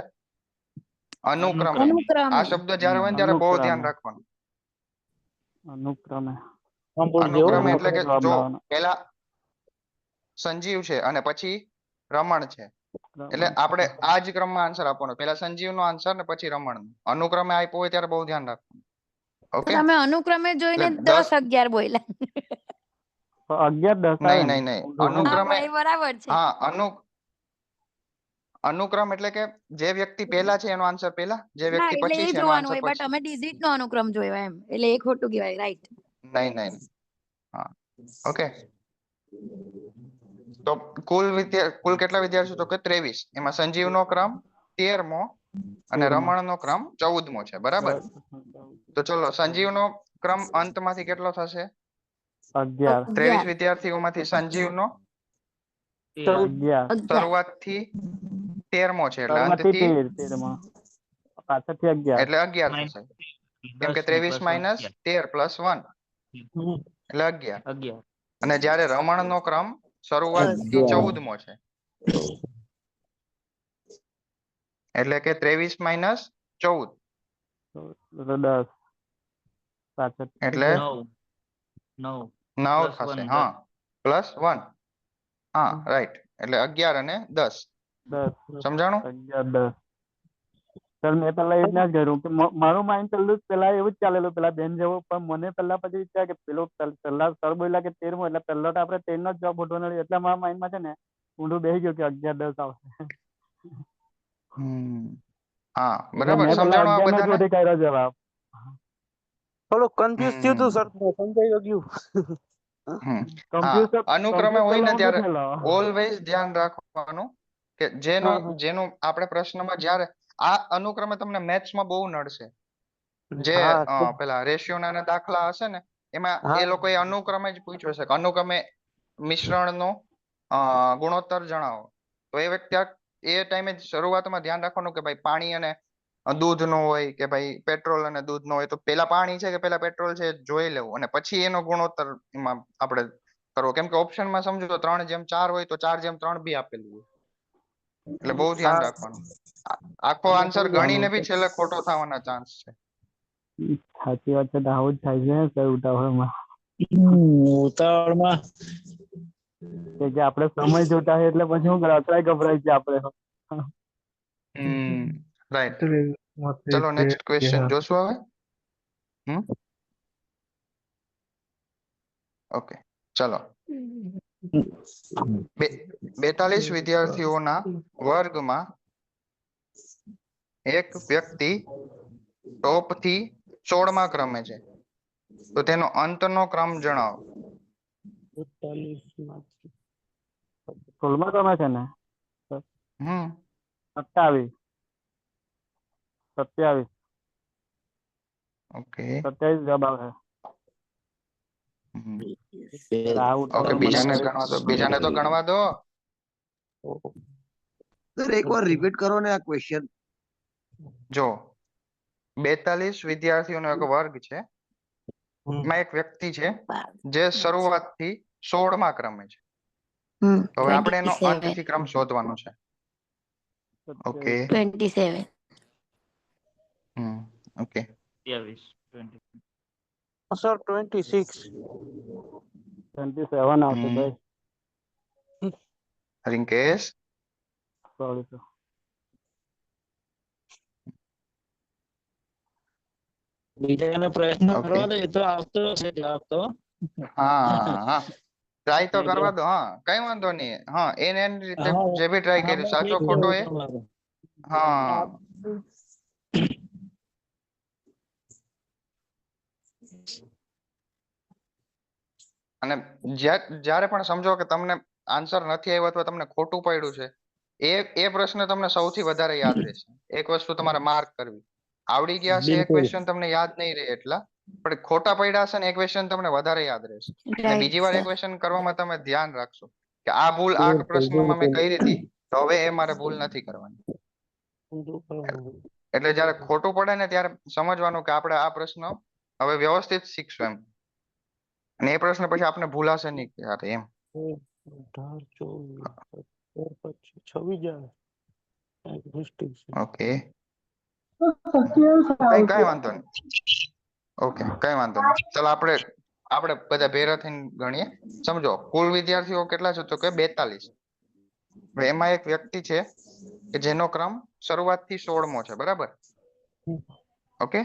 Speaker 1: અનુક્રમે.
Speaker 11: અનુક્રમે
Speaker 1: આ શબ્દ જ્યારે હોય ને ત્યારે બહુ ધ્યાન રાખવાનું.
Speaker 3: અનુક્રમે
Speaker 1: અનુક્રમે એટલે કે
Speaker 3: જવાબ
Speaker 1: જો
Speaker 3: લાવવાનો.
Speaker 1: પેલા સંજીવ છે અને પછી રમણ છે એટલે આપણે આ જ ક્રમમાં આન્સર આપવાનો. પેલા સંજીવ નો આન્સર ને પછી રમણ. અનુક્રમે આપ્યો હોય ત્યારે બહુ ધ્યાન રાખવાનું. ઓકે
Speaker 11: તમે અનુક્રમે જોઈને
Speaker 1: એટલે
Speaker 11: 10 11 બોલ્યા.
Speaker 3: 11 10 આવે
Speaker 1: નહીં
Speaker 3: ને.
Speaker 1: નહીં નહીં
Speaker 11: હા
Speaker 1: અનુક્રમે
Speaker 11: પણ એ બરાબર છે.
Speaker 1: હા અનુક્રમ એટલે કે જે વ્યક્તિ પહેલા છે એનો આન્સર પહેલા, જે
Speaker 11: હા
Speaker 1: વ્યક્તિ
Speaker 11: એટલે
Speaker 1: પછી
Speaker 11: એ
Speaker 1: છે એનો
Speaker 11: જોવાનું
Speaker 1: આન્સર
Speaker 11: હોય બટ
Speaker 1: પછી.
Speaker 11: અમે ડિજિટ નો અનુક્રમ જોયો એમ એટલે એ ખોટું કહેવાય રાઈટ.
Speaker 1: નહીં નહીં હા ઓકે. તો કુલ કેટલા વિદ્યાર્થીઓ? તો કે 23. એમાં સંજીવ નો ક્રમ 13મો અને
Speaker 3: 13મા
Speaker 1: રમણ નો ક્રમ 14મો છે બરાબર. તો ચલો સંજીવ નો ક્રમ અંતમાંથી કેટલો થશે?
Speaker 3: 11
Speaker 1: 23 વિદ્યાર્થીઓમાંથી સંજીવ નો
Speaker 3: 11
Speaker 1: શરૂઆતથી 13મો છે એટલે
Speaker 3: શરૂઆતથી
Speaker 1: અંતથી
Speaker 3: 13મા પાછળથી 11
Speaker 1: એટલે 11 થશે. કેમ કે 23 માઇનસ 13 પ્લસ 1 એટલે 11.
Speaker 7: 11
Speaker 1: અને જ્યારે રમણ નો ક્રમ શરૂઆતથી 14મો છે એટલે કે 23 માઇનસ 14
Speaker 3: 10 પાછળથી
Speaker 1: એટલે
Speaker 7: 9 9
Speaker 1: 9
Speaker 7: પ્લસ
Speaker 1: થશે.
Speaker 7: 1
Speaker 1: હા પ્લસ 1 હા રાઈટ એટલે 11 અને 10
Speaker 3: 10
Speaker 1: સમજાણું?
Speaker 3: 11 10 સર મેં પેલા એ જ ના કર્યું કે મારું માઇન્ડ પેલા એવું જ ચાલેલું પેલા બેન જેવું પણ મને પેલા પછી વિચાર કે પેલો પેલા સર બોલ્યા કે 13મો એટલે પહેલા તો આપણે 13 નો જ જવાબ ગોઠવવાનો એટલે મારા માઇન્ડમાં છે ને ઊંધું બેસી ગયું કે 11 10 આવશે.
Speaker 1: હા
Speaker 3: એટલે
Speaker 1: બરાબર
Speaker 3: મેં પેલા
Speaker 1: સમજાણું આ
Speaker 3: 11 નો જ
Speaker 1: બધાને?
Speaker 3: શોધી કાઢ્યો જવાબ.
Speaker 9: થોડું કન્ફ્યુઝ થયું હતું સર સમજાઈ ગયું.
Speaker 1: હા અનુક્રમે
Speaker 3: કન્ફ્યુઝ
Speaker 1: હોય ને
Speaker 3: પેલા ઊંધું
Speaker 1: ત્યારે
Speaker 3: થયેલો.
Speaker 1: ઓલવેઝ ધ્યાન રાખવાનું કે જેનું આપણે પ્રશ્નમાં જ્યારે આ અનુક્રમે તમને મેથ્સમાં બહુ નડશે. જે
Speaker 3: હા
Speaker 1: પેલા રેશિયો ના દાખલા હશે ને એમાં
Speaker 3: હા
Speaker 1: એ લોકોએ અનુક્રમે જ પૂછ્યું છે કે અનુક્રમે મિશ્રણનો ગુણોત્તર જણાવો. તો એ વ્યક્તિ એ ટાઈમે શરૂઆતમાં ધ્યાન રાખવાનું કે ભાઈ પાણી અને દૂધ નો હોય કે ભાઈ પેટ્રોલ અને દૂધ નો હોય, તો પેલા પાણી છે કે પેલા પેટ્રોલ છે એ જોઈ લેવું અને પછી એનો ગુણોત્તર એમાં આપણે કરવો. કેમ કે ઓપ્શનમાં સમજો તો 3:4 હોય તો 4:3 બી આપેલું હોય, એટલે બહુ ધ્યાન
Speaker 3: હા
Speaker 1: રાખવાનું. આખો
Speaker 3: એમાં
Speaker 1: આન્સર
Speaker 3: થઈ
Speaker 1: ગણીને
Speaker 3: જવાનું
Speaker 1: બી છેલ્લે ખોટો થવાના ચાન્સ છે.
Speaker 3: સાચી વાત છે તો આવું જ થાય છે ને સર ઉતાવળમાં
Speaker 9: ઉતાવળમાં
Speaker 3: કે આપણે સમય જોતા હોય એટલે પછી શું કરે અતરાય ગભરાય છે આપણે.
Speaker 1: રાઈટ.
Speaker 12: માટે
Speaker 1: ચલો
Speaker 12: છે
Speaker 1: નેક્સ્ટ ક્વેશ્ચન જોશું હવે. ઓકે ચલો. 42 વિદ્યાર્થીઓના વર્ગમાં એક વ્યક્તિ ટોપ થી 16મા ક્રમે છે, તો તેનો અંતનો ક્રમ જણાવો.
Speaker 3: 16મા ક્રમે છે ને 27
Speaker 1: ઓકે
Speaker 3: 27 જવાબ આવે.
Speaker 1: ઓકે બીજાને ગણવા દો, બીજાને તો ગણવા દો.
Speaker 13: સર એકવાર રિપીટ કરો ને આ ક્વેશ્ચન.
Speaker 1: જો 42 વિદ્યાર્થીઓનો એક વર્ગ છે, એમાં એક વ્યક્તિ છે જે શરૂઆતથી 16મા ક્રમે છે. તો હવે આપણે એનો અંતથી ક્રમ શોધવાનો છે. ઓકે
Speaker 11: 27.
Speaker 1: ઓકે
Speaker 7: 27.
Speaker 9: સર 26.
Speaker 3: 27 આવશે ભાઈ.
Speaker 1: Rinkesh
Speaker 3: sorry sir.
Speaker 9: બીજાને પ્રયત્ન
Speaker 1: ઓકે
Speaker 9: કરવા દે તો આવતો હશે જવાબ તો.
Speaker 1: હા ટ્રાય તો કરવા દો. હા કઈ વાંધો નહીં. હા એને એની રીતે જે બી ટ્રાય કર્યું સાચો ખોટો એ હા અને જ્યારે પણ સમજો કે તમને આન્સર નથી આવ્યો અથવા તમને ખોટું પડ્યું છે, એ પ્રશ્ન તમને સૌથી વધારે યાદ રહેશે. એક વસ્તુ તમારે માર્ક કરવી. આવડી ગયા છે એ ક્વેશ્ચન તમને યાદ નહીં રહે એટલા, પણ ખોટા પડ્યા હશે ને એ ક્વેશ્ચન તમને વધારે યાદ રહેશે. અને બીજી વાર એ ક્વેશ્ચન કરવામાં તમે ધ્યાન રાખશો કે આ ભૂલ આ પ્રશ્નમાં મેં કરી હતી, તો હવે એ મારે ભૂલ નથી કરવાની. એટલે જ્યારે ખોટું પડે ને ત્યારે સમજવાનું કે આપણે આ પ્રશ્ન હવે વ્યવસ્થિત શીખશું એમ, અને એ પ્રશ્ન પછી આપણે ભૂલાશે નહીં ક્યારે એમ.
Speaker 9: 26
Speaker 1: ઓકે
Speaker 4: સત્યાવીસ
Speaker 1: કઈ વાંધો નહીં. ઓકે કઈ વાંધો નહીં. ચાલો આપણે બધા ભેગા થઈને ગણીએ. સમજો કુલ વિદ્યાર્થીઓ કેટલા છે તો કે 42. હવે એમાં એક વ્યક્તિ છે કે જેનો ક્રમ શરૂઆતથી 16મો છે, બરાબર? ઓકે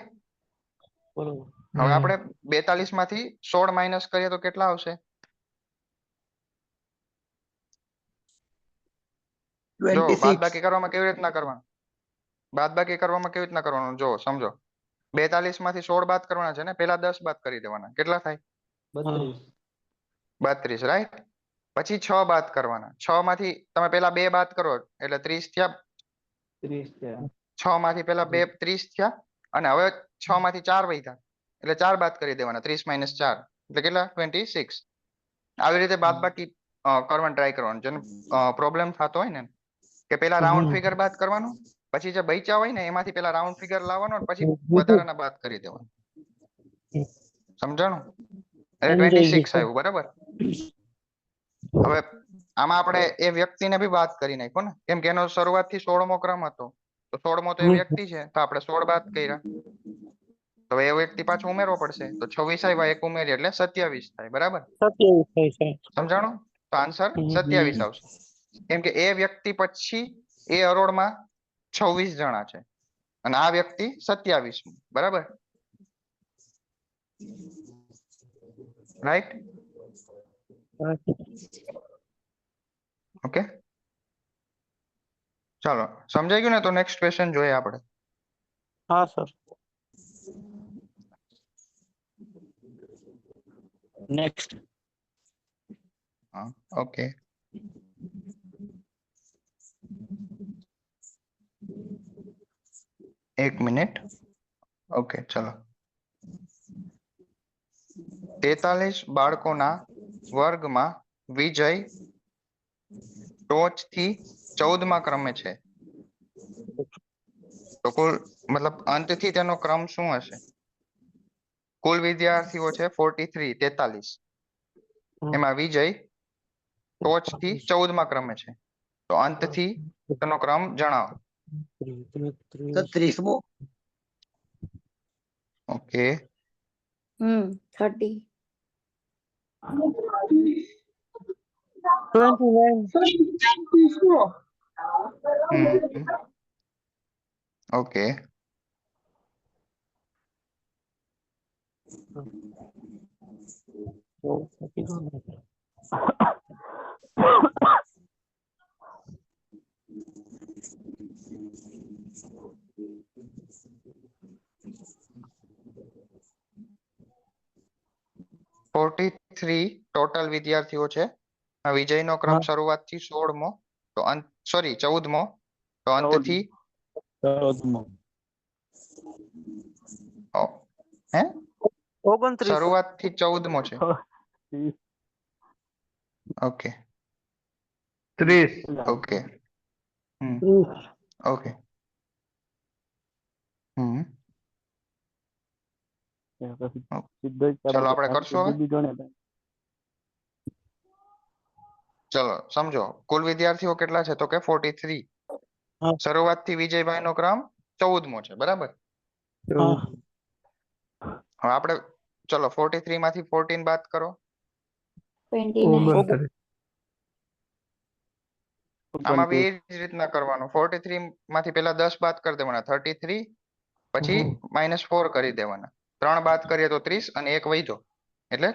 Speaker 1: હવે આપણે 42 માંથી 16 માઇનસ કરીએ તો કેટલા આવશે? જો બાદબાકી કરવામાં કેવી રીતના કરવાનું? બાદબાકી કરવામાં કેવી રીતના કરવાનું જો સમજો. 42 માંથી 16 બાદ કરવાના છે ને, પેલા 10 બાદ કરી દેવાના. કેટલા થાય? 32 રાઈટ. પછી 6 બાદ કરવાના. 6 માંથી તમે પેલા 2 બાદ કરો એટલે 30 થયા. 6 માંથી પેલા 2 30 થયા, અને હવે 6 માંથી 4 વધ્યા એટલે 4 બાદ કરી દેવાના. 30 માઇનસ 4 એટલે કેટલા? 26. આવી રીતે બાદબાકી કરવાનું ટ્રાય કરવાનું. જેને પ્રોબ્લેમ થતો હોય ને કે પેલા રાઉન્ડ ફિગર બાદ કરવાનું, પછી જે બચ્યા હોય ને એમાંથી પેલા રાઉન્ડ ફિગર લાવવાનો, પછી વધારાના બાદ કરી દેવાનું. સમજાણું? એટલે 26 આવ્યું, બરાબર? હવે આમાં આપણે એ વ્યક્તિને બી બાદ કરી નાખ્યો ને, કેમ કે એનો શરૂઆતથી 16મો ક્રમ હતો, તો 16મો તો એ વ્યક્તિ છે, તો આપણે 16 બાદ કર્યા. તો એ વ્યક્તિ પાછું ઉમેરવો પડશે, તો 26 આવ્યા, એક ઉમેરી એટલે 27 થાય, બરાબર?
Speaker 9: 27
Speaker 1: સમજાણું? તો આન્સર 27 આવશે. કેમ કે એ વ્યક્તિ પછી એ હરોળમાં 26 જણા છે અને આ વ્યક્તિ 27, બરાબર? રાઈટ? ઓકે ચાલો સમજાઈ ગયું ને? તો નેક્સ્ટ ક્વેશ્ચન જોઈએ આપણે.
Speaker 9: હા સર. નેક્સ્ટ.
Speaker 1: હા ઓકે એક મિનિટ. ઓકે ચલો 43 બાળકોના વર્ગમાં વિજય ટોચથી 14મા ક્રમે છે તો કુલ મતલબ અંતથી તેનો ક્રમ શું હશે? કુલ વિદ્યાર્થીઓ છે 43 એમાં વિજય ટોચથી 14મા ક્રમે છે તો અંતથી તેનો ક્રમ જણાવો.
Speaker 13: તો 30મો.
Speaker 1: ઓકે
Speaker 11: 30.
Speaker 9: 29.
Speaker 1: ઓકે ટોટલ વિદ્યાર્થીઓ છે. વિજયનો ક્રમ શરૂઆતથી 16મો તો અંત સોરી 14મો તો અંતથી
Speaker 9: 14મો.
Speaker 1: હે
Speaker 9: 29.
Speaker 1: શરૂઆતથી 14મો છે. ઓકે
Speaker 12: 30.
Speaker 1: ઓકે ઓકે ચલો આપણે કરશું હવે. ચલો સમજો કુલ વિદ્યાર્થીઓ કેટલા છે તો કે 43. શરૂઆતથી વિજયભાઈ નો ક્રમ 14મો છે બરાબર. હવે આપણે ચલો 43 માંથી 14 બાદ કરો.
Speaker 11: 29.
Speaker 1: આમાં બી એ જ રીતના કરવાનું 43 માંથી પહેલા 10 બાદ કરી દેવાના 33 પછી -4 કરી દેવાના 3 બાદ કરીએ તો 30 અને 1 વધ્યો એટલે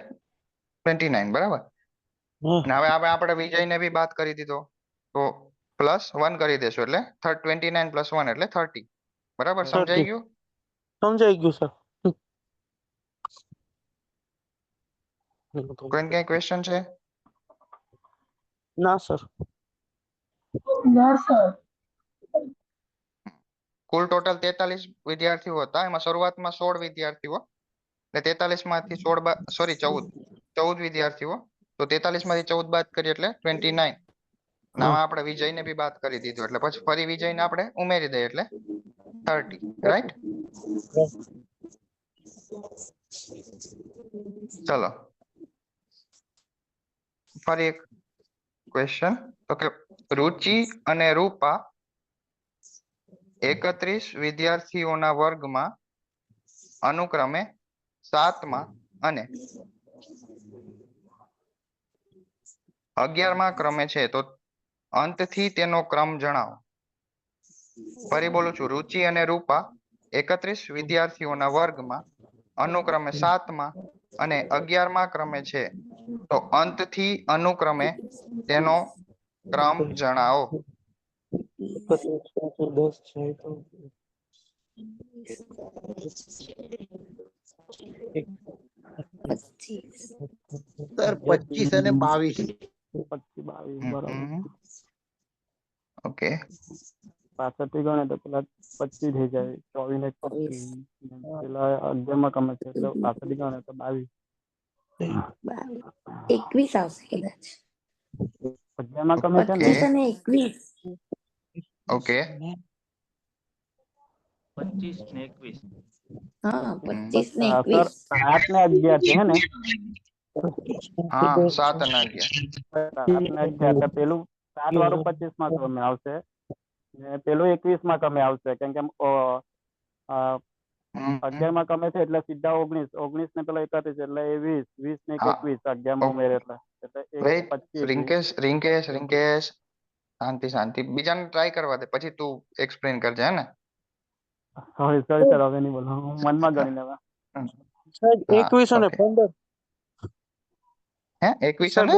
Speaker 1: 29 બરાબર. અને હવે આપણે વિજયને બી બાદ કરી દીધો તો +1 કરી દેશું એટલે 29 + 1 એટલે 30 બરાબર. સમજાઈ ગયું?
Speaker 9: સમજાઈ ગયું સર.
Speaker 1: કોઈ કઈ ક્વેશ્ચન છે?
Speaker 9: ના સર.
Speaker 1: કુલ ટોટલ 43 વિદ્યાર્થીઓ હતા એમાં શરૂઆતમાં 16 વિદ્યાર્થીઓ એટલે 43 માંથી 14 વિદ્યાર્થીઓ તો 43 માંથી 14 બાદ કરીએ એટલે 29. આમાં આપણે વિજયને બી બાદ કરી દીધું એટલે પછી ફરી વિજયને આપણે ઉમેરી દઈએ એટલે 30 રાઈટ. ચલો ફરી એક ક્વેશ્ચન તો કે રુચિ અને રૂપા 31 વિદ્યાર્થીઓના વર્ગમાં અનુક્રમે 7મા અને 11મા ક્રમે છે તો અંતથી તેનો ક્રમ જણાવો. ફરી બોલું છું રુચિ અને રૂપા 31 વિદ્યાર્થીઓના વર્ગમાં અનુક્રમે 7મા અને 11મા ક્રમે છે તો અંતથી અનુક્રમે તેનો ક્રમ જણાવો.
Speaker 11: 25.
Speaker 13: સર 25 અને 22.
Speaker 3: 22 બરાબર.
Speaker 1: ઓકે
Speaker 3: પાછળથી ગણે તો પેલા 25 થઈ જાય 24 ને 25 પેલા 11મા ક્રમે છે એટલે પાછળથી ગણે તો 22.
Speaker 11: 21 આવશે કદાચ.
Speaker 3: 11મા ક્રમે છે ને
Speaker 11: 25 અને 21.
Speaker 1: ઓકે
Speaker 7: 25 ને 21.
Speaker 11: હા 25 ને
Speaker 3: સર
Speaker 11: 21.
Speaker 3: 7 ને 11 છે હે ને?
Speaker 1: હા 7 અને 11.
Speaker 3: 7 ને 11 એટલે પેલું 7 વાળું 25મા ક્રમે આવશે ને પેલું 21મા ક્રમે આવશે કેમ કે 11મા ક્રમે છે એટલે સીધા 19 ને પેલા 31 એટલે એ 20 ને 21 11મા ઉમેરે એટલે
Speaker 1: વેઇટ
Speaker 3: 25.
Speaker 1: રિંકેશ શાંતિ બીજાને ટ્રાય કરવા દે પછી તું એક્સપ્લેન કરજે હે ને.
Speaker 3: સોરી સર હવે નહીં બોલો હું મનમાં ગણી લેવા.
Speaker 9: 21 અને 15.
Speaker 1: હે 21 અને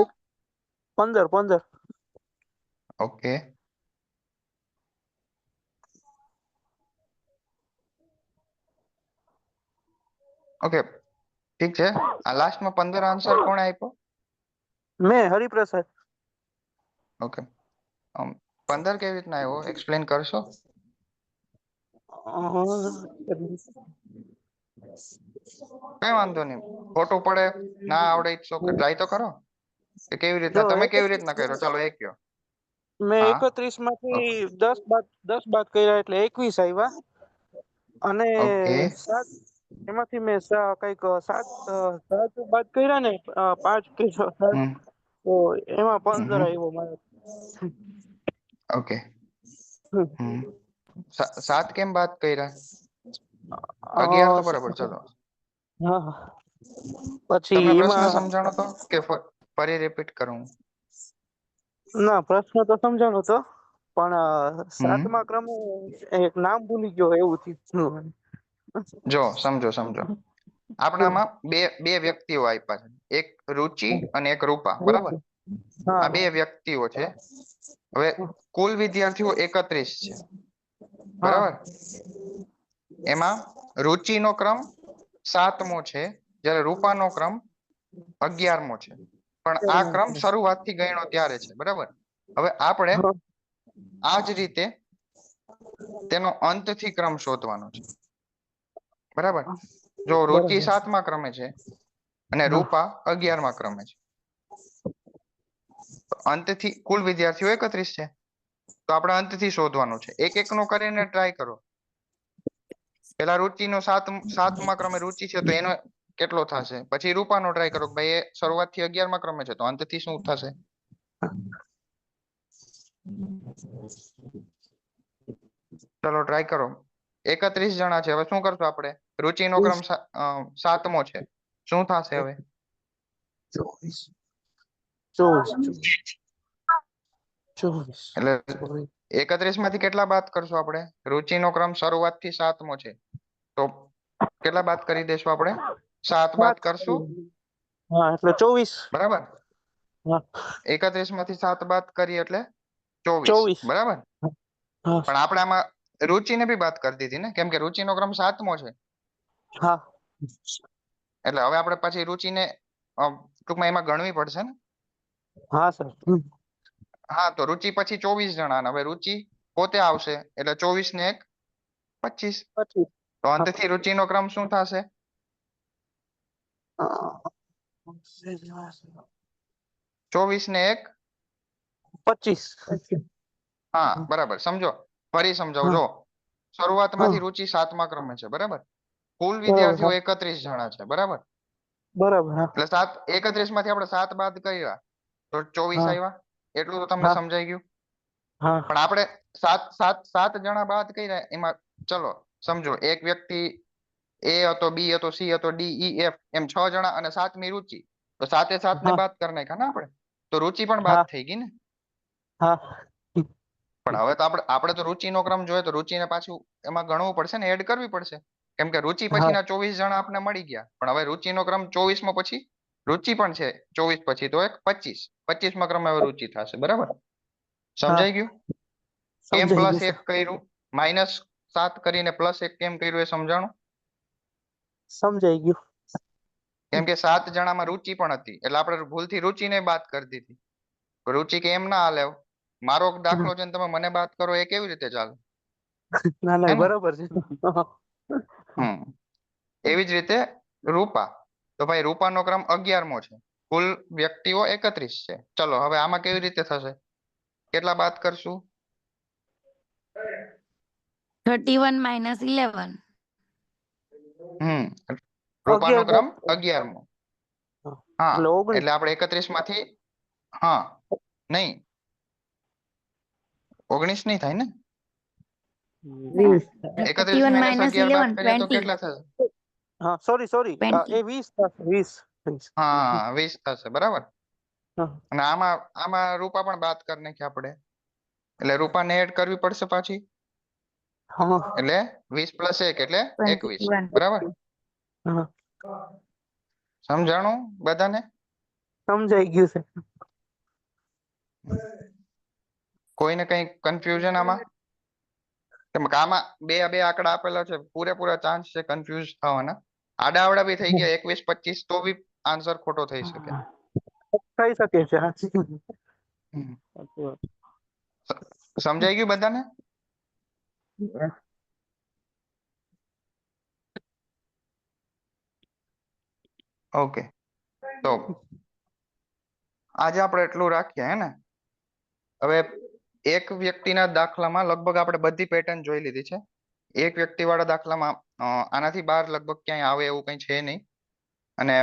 Speaker 9: 15.
Speaker 1: ઓકે ઓકે ઠીક છે. આ લાસ્ટમાં 15 આન્સર કોણે આપ્યો?
Speaker 9: મેં હરિપ્રસાદ.
Speaker 1: ઓકે 15 કેવી રીતના આવ્યો એક્સપ્લેન કરશો? કઈ વાંધો નહીં, ખોટું પડે ના આવડે ટ્રાય તો કરો કે કેવી રીતના તમે કેવી રીતના કર્યો, ચાલો એ કયો.
Speaker 14: મેં
Speaker 1: હા
Speaker 14: 31 માંથી 10 બાદ કર્યા એટલે 21 આવ્યા અને
Speaker 1: ઓકે
Speaker 14: એમાંથી મેં કઈક 7 બાદ કર્યા ને 5 કે 7 તો એમાં 15 આવ્યો મારે.
Speaker 1: ઓકે 7 કેમ બાદ કર્યા? 11 તો બરાબર. ચલો
Speaker 14: હા પછી
Speaker 1: તમને પ્રશ્ન
Speaker 14: એમાં
Speaker 1: સમજાણો તો કે ફરી રિપીટ કરું?
Speaker 14: ના પ્રશ્ન તો સમજાણો તો પણ 7મા ક્રમે એક નામ ભૂલી ગયો એવું થયું.
Speaker 1: જો સમજો આપણામાં બે વ્યક્તિઓ આપ્યા છે, એક રુચિ અને એક રૂપા, બરાબર? આ બે વ્યક્તિઓ છે. હવે કુલ વિદ્યાર્થીઓ 31 છે, બરાબર? એમાં રુચિનો ક્રમ 7મો છે, જ્યારે રૂપાનો ક્રમ 11મો છે. પણ આ ક્રમ શરૂઆતથી ગણ્યો ત્યારે છે, બરાબર? હવે આપણે આ જ રીતે તેનો અંતથી ક્રમ શોધવાનો છે, બરાબર? જો રુચિ 7મા ક્રમે છે અને રૂપા 11મા ક્રમે છે, તો અંતથી કુલ વિદ્યાર્થીઓ 31 છે, તો આપણે અંતથી શોધવાનું છે. એક એક નો કરીને ટ્રાય કરો. પેલા રુચિનો 7મા ક્રમે રુચિ છે તો એનો કેટલો થશે, પછી રૂપાનો ટ્રાય કરો કે ભાઈ એ શરૂઆતથી 11મા ક્રમે છે તો અંતથી શું થશે. ચલો ટ્રાય કરો. 31 જણા છે. હવે શું કરશું આપણે? રુચિનો ક્રમ 7મો છે, શું થશે હવે?
Speaker 14: 24
Speaker 1: એટલે 31 માંથી કેટલા બાદ કરશું આપણે? રુચિનો ક્રમ શરૂઆતથી 7મો છે, તો કેટલા બાદ કરી દેશું આપણે? 7 બાદ કરશું,
Speaker 14: હા એટલે 24,
Speaker 1: બરાબર? 31 માંથી 7 બાદ કરી એટલે 24, બરાબર? પણ આપણે આમાં રુચિને બી બાદ કરી દીધી ને, કેમ કે રુચિનો ક્રમ 7મો છે.
Speaker 14: હા
Speaker 1: એટલે હવે આપણે પછી રુચિને ટૂંકમાં એમાં ગણવી પડશે ને.
Speaker 14: હા સર.
Speaker 1: હા તો રુચિ પછી 24 જણા, હવે રુચિ પોતે આવશે એટલે 24 ને 1 25. તો અંતથી રુચિનો ક્રમ શું થશે? 24 ને 1 25. હા બરાબર. સમજો, ફરી સમજાવજો. શરૂઆતમાંથી રુચિ 7મા ક્રમે છે, બરાબર? કુલ વિદ્યાર્થીઓ 31 જણા છે, બરાબર?
Speaker 14: બરાબર.
Speaker 1: એટલે 31 માંથી આપણે 7 બાદ કર્યા તો 24 આવ્યા. એટલું તો તમને સમજાઈ ગયું. પણ આપણે 7 જણા બાદ કર્યા એમાં ચલો સમજો, એક વ્યક્તિ એ હતો, બી હતો, સી હતો, ડી, ઈ, એફ એમ 6 જણા અને 7મી રુચિ, તો 7 ને બાદ કરી નાખ્યા ને આપણે, તો રુચિ પણ બાદ થઈ ગઈ ને. પણ હવે તો આપણે તો રુચિનો ક્રમ જોઈએ તો રુચિને પાછું એમાં ગણવું પડશે ને, એડ કરવી પડશે, કેમ કે રુચિ પછીના 24 જણા આપણે મળી ગયા. પણ હવે રુચિનો ક્રમ 24મો પછી રુચિ પણ છે, 24 પછી તો એક 25મા ક્રમે હવે રુચિ થશે, બરાબર? સમજાઈ ગયું? કેમ +1 કર્યું, -7 કરીને +1 કેમ કર્યું એ સમજાણું?
Speaker 14: સમજાઈ ગયું.
Speaker 1: કેમ કે 7 જણામાં રુચિ પણ હતી એટલે આપણે ભૂલથી રુચિને બાદ કરી દીધી. રુચિ કે એમ ના હાલે, મારો દાખલો છે ને તમે મને બાદ કરો એ કેવી રીતે ચાલે?
Speaker 14: ના ના બરાબર છે.
Speaker 1: એવી જ રીતે રૂપા, તો ભાઈ રૂપાનો ક્રમ 11મો છે, કુલ વ્યક્તિઓ 31 છે. ચલો હવે આમાં કેવી રીતે થશે? કેટલા બાદ કરશું?
Speaker 11: 31 - 11.
Speaker 1: રૂપાનો ક્રમ 11મો. હા એટલે આપણે 31 માંથી નહીં 19 નહીં થાય ને. 31 - 11 બાદ કરીએ તો કેટલા થશે?
Speaker 14: હા સોરી એ 20 થશે. 20.
Speaker 1: હા 20 થશે, બરાબર? અને આમાં રૂપા પણ બાદ કરી નાખી આપણે, એટલે રૂપાને એડ કરવી પડશે પાછી, એટલે 20 + 1 એટલે 21, બરાબર? સમજાણું બધાને?
Speaker 14: સમજાઈ ગયું છે.
Speaker 1: કોઈને કઈ કન્ફ્યુઝન આમાં? કેમ કે આમાં બે આંકડા આપેલા છે, પૂરેપૂરા ચાન્સ છે કન્ફ્યુઝ થવાના. આડાઅવળા બી થઈ ગયા 21 25 તો બી આન્સર ખોટો થઈ શકે.
Speaker 14: થઈ શકે છે.
Speaker 1: સમજાઈ ગયું બધાને? ઓકે, તો આજે આપણે એટલું રાખીએ હે ને. હવે એક વ્યક્તિના દાખલામાં લગભગ આપણે બધી પેટર્ન જોઈ લીધી છે. એક વ્યક્તિ વાળા દાખલામાં આનાથી બહાર લગભગ ક્યાંય આવે એવું કઈ છે નહીં. અને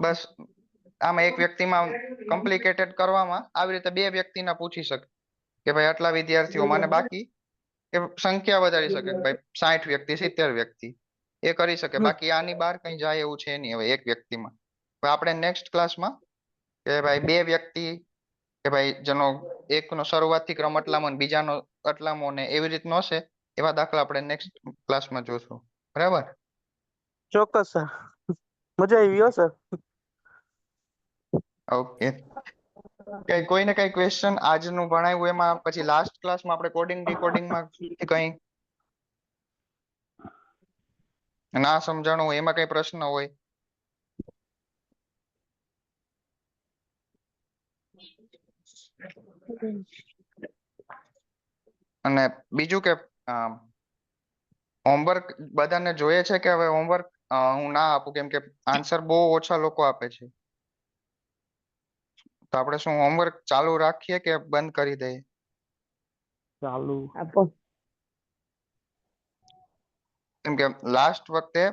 Speaker 1: બસ આમાં એક વ્યક્તિમાં કોમ્પ્લિકેટેડ કરવામાં આવી રીતે બે વ્યક્તિના પૂછી શકે કે ભાઈ આટલા વિદ્યાર્થીઓ મને બાકી કે સંખ્યા વધારી શકે કે ભાઈ 60 વ્યક્તિ 70 વ્યક્તિ એ કરી શકે. બાકી આની બહાર કઈ જાય એવું છે નહીં હવે એક વ્યક્તિમાં. આપણે નેક્સ્ટ ક્લાસમાં કે ભાઈ બે વ્યક્તિ કે ભાઈ જેનો એકનો શરૂઆતથી ક્રમ આટલામો ને બીજાનો આટલામો ને એવી રીતનો હશે એવા દાખલા આપણે નેક્સ્ટ ક્લાસમાં જોશું. બરાબર?
Speaker 14: ચોક્કસ સર, મજા આવી હો સર.
Speaker 1: ઓકે, કોઈને કઈ ક્વેશ્ચન આજનું ભણાવ્યું એમાં પછી લાસ્ટ ક્લાસમાં આપણે કોડિંગ ડીકોડિંગમાં કઈ ના સમજાણું હોય એમાં કઈ પ્રશ્ન હોય? અને બીજું કે હોમવર્ક બધાને જોઈએ છે કે હવે હોમવર્ક હું ના આપું કેમ કે આન્સર બહુ ઓછા લોકો આપે છે. તો આપણે શું હોમવર્ક ચાલુ રાખીએ કે બંધ કરી દઈએ?
Speaker 3: ચાલુ
Speaker 4: આપો.
Speaker 1: કેમ કે લાસ્ટ વખતે